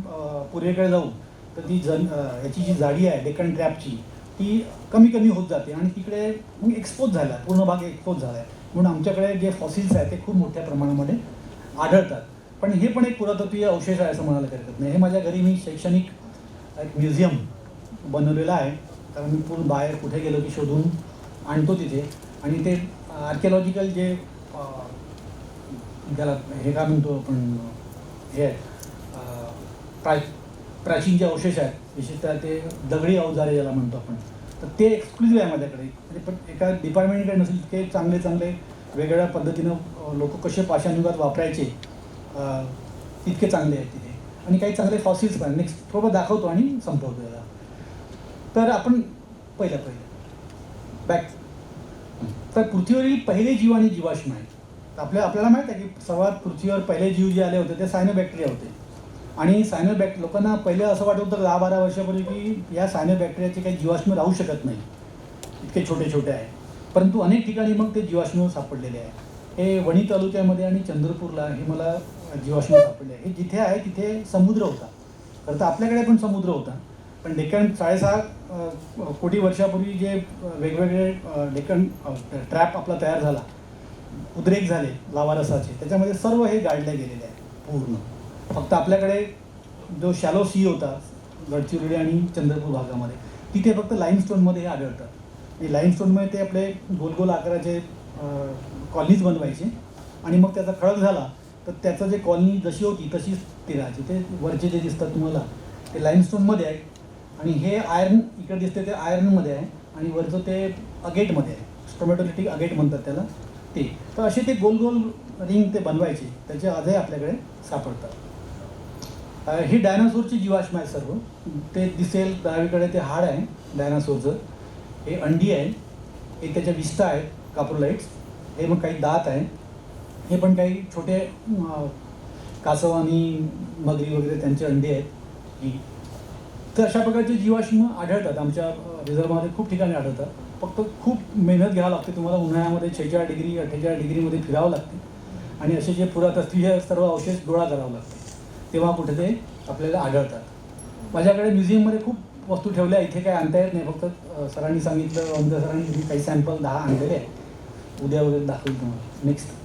पूर्वेकडे जाऊ तर ती याची जी जाडी आहे डेक्कन ट्रॅपची ती कमी कमी होत जाते आणि तिकडे मग एक्सपोज झाला, पूर्ण भाग एक्सपोज झाला आहे. म्हणून आमच्याकडे जे फॉसिल्स आहेत ते खूप मोठ्या प्रमाणामध्ये आढळतात. पण हे पण एक पुरातत्वीय अवशेष आहे असं म्हणायला हरकत नाही. हे माझ्या घरी मी शैक्षणिक एक म्युझियम बनवलेलं आहे, कारण मी पूर्ण बाहेर कुठे गेलो की शोधून आणतो तिथे. आणि ते आर्किओलॉजिकल जे त्याला हे काय म्हणतो आपण हे प्राचीन जे अवशेष आहेत, विशेषतः ते दगडी अवजारे ज्याला म्हणतो आपण, तर ते एक्सक्लुझिव्ह आहे माझ्याकडे. म्हणजे पण एका डिपार्टमेंटकडे नसेल इतके चांगले चांगले वेगवेगळ्या पद्धतीनं लोक कसे पाषाणयुगात वापरायचे तितके चांगले आहेत तिथे. आणि काही चांगले फॉसिल्स पण नेक्स्ट थोडं दाखवतो आणि संपवतो याला. तर आपण पहिलं बॅक. तर पृथ्वीवरील पहिले जीव आणि जीवाश्म आहेत. आपल्याला माहीत आहे की सर्वात पृथ्वीवर पहिले जीव जे आले होते ते सायनोबॅक्टेरिया होते. आणि लोकांना पहिले असं वाटत होतं 10-12 वर्षापूर्वी की या सायनोबॅक्टेरियाचे काही जीवाश्म राहू शकत नाही, इतके छोटे छोटे आहे. परंतु अनेक ठिकाणी मग ते जीवाश्म सापडलेले आहे. हे वणी तालुक्यामध्ये आणि चंद्रपूरला हे मला जीवाश्म सापडले आहे. हे जिथे आहे तिथे समुद्र होता. खरं तर आपल्याकडे पण समुद्र होता, पण डेक्कन 6.5 कोटी वर्षापूर्वी जे वेगवेगळे डेक्कन ट्रॅप आपला तयार झाला, उद्रेक झाले लावारसाचे, त्याच्यामध्ये सर्व हे गाडले गेलेले आहे पूर्ण. फक्त आपल्याकडे जो शॅलो सी होता गडचिरोली आणि चंद्रपूर भागामध्ये, तिथे फक्त लाईमस्टोनमध्ये हे आढळतात. आणि लाईमस्टोनमध्ये ते आपले गोल गोल आकाराचे कॉलनीज बनवायचे आणि मग त्याचा खडक झाला तर त्याचं जे कॉलनी जशी होती तशीच ती राहायची. ते वरचे जे दिसतात तुम्हाला ते लाईमस्टोनमध्ये आहे आणि हे आयर्न इकडे दिसते ते आयर्नमध्ये आहे आणि वरचं ते अगेटमध्ये आहे, स्टोमॅटोलिटिक अगेट म्हणतात त्याला ते. तर असे ते गोल गोल रिंग ते बनवायचे, त्याचे आजही आपल्याकडे सापडतात. ही डायनासोरची जीवाश्म आहे सर्व. ते दिसेल डावीकडे ते हाड आहे डायनासोरचं, हे अंडी आहे, हे त्याच्या विष्ठा आहेत काप्रोलाइट्स, हे मग काही दात आहे, हे पण काही छोटे कासव आणि मगरी वगैरे त्यांचे अंडे आहेत ही. तर अशा प्रकारचे जीवाश्म आढळतात आमच्या रिझर्वमध्ये, खूप ठिकाणी आढळतात. फक्त खूप मेहनत घ्यावं लागते तुम्हाला. उन्हाळ्यामध्ये 46 डिग्री 48 डिग्रीमध्ये फिरावं लागते आणि असे जे पुरातत्वीय सर्व अवशेष गोळा करावं लागते, तेव्हा कुठे ते आपल्याला आढळतात. माझ्याकडे म्युझियममध्ये खूप वस्तू ठेवल्या, इथे काही आणता येत नाही. फक्त सरांनी सांगितलं, अमदा सरांनी तुम्ही काही सॅम्पल 10 आणलेले आहे, उद्या वगैरे दाखवेल तुम्हाला. नेक्स्ट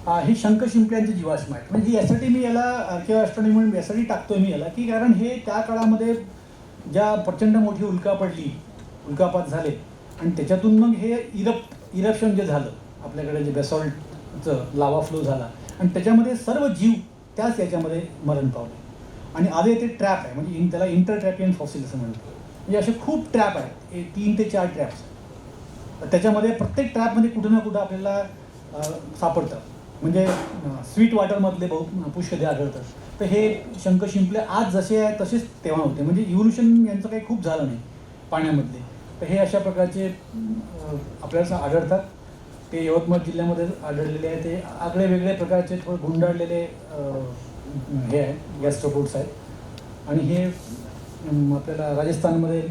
ही शंख शिंपल्यांची जीवाश्म आहे. म्हणजे यासाठी मी याला आर्किओ म्हणून यासाठी टाकतोय मी याला, की कारण हे त्या काळामध्ये ज्या प्रचंड मोठी उल्कापात झाले आणि त्याच्यातून मग हे इरप्शन जे झालं आपल्याकडे, जे बेसॉल्टचं लावा फ्लो झाला आणि त्याच्यामध्ये सर्व जीव त्याच याच्यामध्ये मरण पावले. आणि आधी ते ट्रॅप आहे, म्हणजे त्याला इंटरट्रॅपियन फॉसिल असं म्हणतो. म्हणजे असे खूप ट्रॅप आहेत, 3 ते 4 ट्रॅप्स. त्याच्यामध्ये प्रत्येक ट्रॅपमध्ये कुठं ना कुठं आपल्याला सापडतं. म्हणजे स्वीट वॉटरमधले पुष्कळ आढळतात. तर हे शंख शिंपले आज जसे आहे तसेच तेव्हा होते. म्हणजे इव्होल्युशन यांचं काही खूप झालं नाही पाण्यामधले. तर हे अशा प्रकारचे आपल्याला आढळतात. ते यवतमाळ जिल्ह्यामध्ये आढळलेले आहे. ते आगळे वेगळे प्रकारचे थोडे गुंडाळलेले हे आहे गॅस्ट्रोपोड्स आहेत. आणि हे आपल्याला राजस्थानमध्ये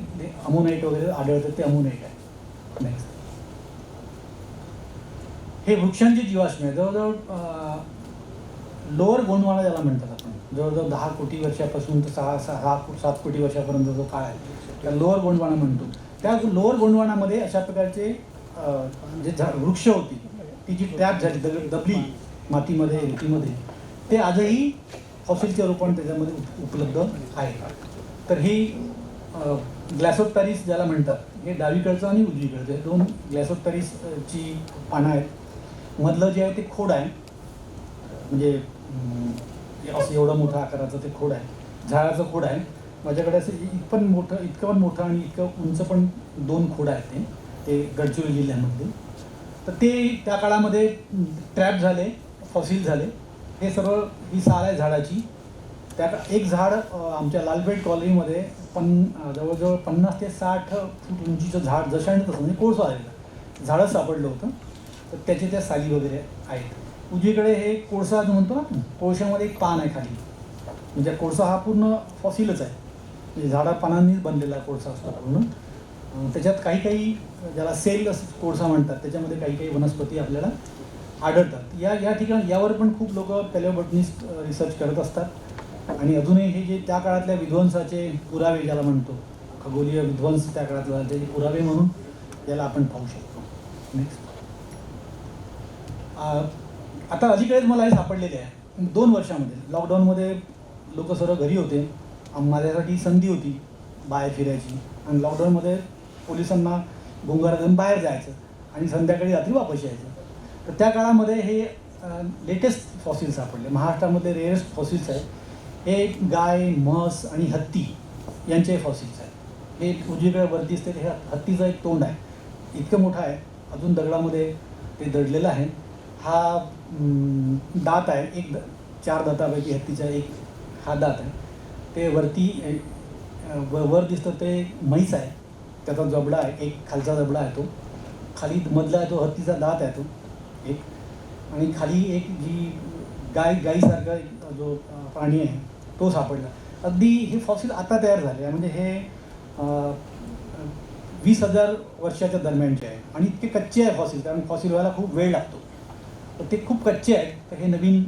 अमोनाईट वगैरे आढळतात, ते अमोनाईट आहे. नेक्स्ट हे वृक्षांची जीवाश्म आहे. जवळजवळ लोअर गोंडवाना ज्याला म्हणतात आपण, जवळजवळ 10 कोटी वर्षापासून तर 6-7 कोटी वर्षापर्यंत जो काळ आहे त्या लोअर गोंडवाना म्हणतो. त्या लोअर गोंडवानामध्ये अशा प्रकारचे जे वृक्ष होती, ती जी ट्रॅप झाली दबली मातीमध्ये रेतीमध्ये, ते आजही फॉसिलच्या रूपाने त्याच्यामध्ये उपलब्ध आहे. तर ही ग्लॅसोप्टॅरिस ज्याला म्हणतात, हे डावीकडचं आणि उजवीकडचं हे 2 ग्लॅसोप्टॅरिसची पानं आहेत. मधलं जे आहे ते खोड आहे, म्हणजे असं एवढं मोठं आकाराचं ते खोड आहे, झाडाचं खोड आहे. माझ्याकडे असं इतकं पण मोठं आणि इतकं उंच पण 2 खोड आहेत ते गडचिरोली जिल्ह्यामध्ये. तर ते त्या काळामध्ये ट्रॅप झाले, फॉसिल झाले. हे सर्व ही साल आहे झाडाची. त्या एक झाड आमच्या लालपेठ कॉलनीमध्ये जवळजवळ 50 ते 60 फूट उंचीचं झाड जसं आणि तसं म्हणजे कोळसा आलेलं झाडं सापडलं होतं. तर त्याचे त्या साली वगैरे आहेत. उजवीकडे हे कोळसा जो म्हणतो ना, कोळशामध्ये एक पान आहे खाली, म्हणजे कोळसा हा पूर्ण फॉसिलच आहे, म्हणजे झाडा पानांनीच बनलेला कोळसा असतो पूर्ण. त्याच्यात काही काही ज्याला सेल कोळसा म्हणतात, त्याच्यामध्ये काही काही वनस्पती आपल्याला आढळतात. या ठिकाणी यावर पण खूप लोक पॅलिओबॉटनिस्ट रिसर्च करत असतात आणि अजूनही हे जे त्या काळातल्या विध्वंसाचे पुरावे ज्याला म्हणतो, खगोलीय विध्वंस त्या काळातला त्याचे पुरावे म्हणून याला आपण पाहू शकतो. नेक्स्ट. आता अलीकडेच मला हे सापडलेले आहे 2 वर्षामध्ये. लॉकडाऊनमध्ये लोक सर्व घरी होते, माझ्यासाठी संधी होती बाहेर फिरायची आणि लॉकडाऊनमध्ये पोलिसांना गोंगारा देऊन बाहेर जायचं आणि संध्याकाळी रात्री वापस यायचं. तर त्या काळामध्ये हे लेटेस्ट फॉसिल्स सापडले. महाराष्ट्रामध्ये रेअरेस्ट फॉसिल्स आहे हे गाय, म्हस आणि हत्ती यांचे फॉसिल्स आहेत. हे उजवीकडे वरती असते हे हत्तीचं एक तोंड आहे, इतकं मोठं आहे, अजून दगडामध्ये ते दडलेलं आहे. हा दात आहे, 4 दातापैकी हत्तीचा एक हा दात आहे. ते वरती वर दिसतं ते म्हैस आहे, त्याचा जबडा आहे, एक खालचा जबडा आहे, तो खाली मधला आहे तो हत्तीचा दात आहे तो एक, आणि खाली एक जी गाईसारखा एक जो प्राणी आहे तो सापडला. अगदी हे फॉसिल आता तयार झाले आहे, म्हणजे हे 20,000 वर्षाच्या दरम्यानचे आहे आणि इतके कच्चे आहे फॉसिल, कारण फॉसिल व्हायला खूप वेळ लागतो. तर ते खूप कच्चे आहेत. तर हे नवीन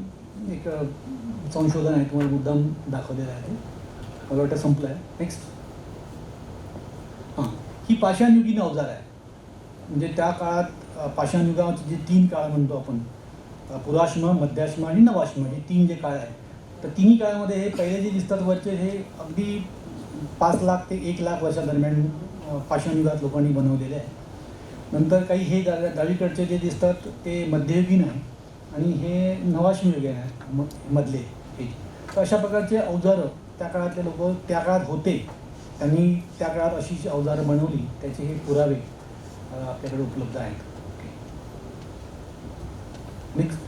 एक संशोधन आहे, तुम्हाला मुद्दाम दाखवलेलं आहे. ते मला वाटतं संपलं आहे. नेक्स्ट. हां, ही पाषाणयुगीन अवजार आहे. म्हणजे त्या काळात पाषाणयुगाचे जे 3 काळ म्हणतो आपण, पुराश्म, मध्याश्म आणि नवाश्म, हे 3 जे काळ आहेत. तर तिन्ही काळामध्ये हे पहिले जे दिसतात वरचे हे अगदी 5 लाख ते 1 लाख वर्षादरम्यान पाषाणयुगात लोकांनी बनवलेले आहे. नंतर काही हे डावीकडचे जे दिसतात ते मध्ययुगीन आहे आणि हे नवाश्मयुगीन आहे मधले हे. तर अशा प्रकारचे अवजारं त्या काळातले लोक त्या काळात होते, त्यांनी त्या काळात अशी अवजारं बनवली, त्याचे हे पुरावे आपल्याकडे उपलब्ध आहेत. नेक्स्ट.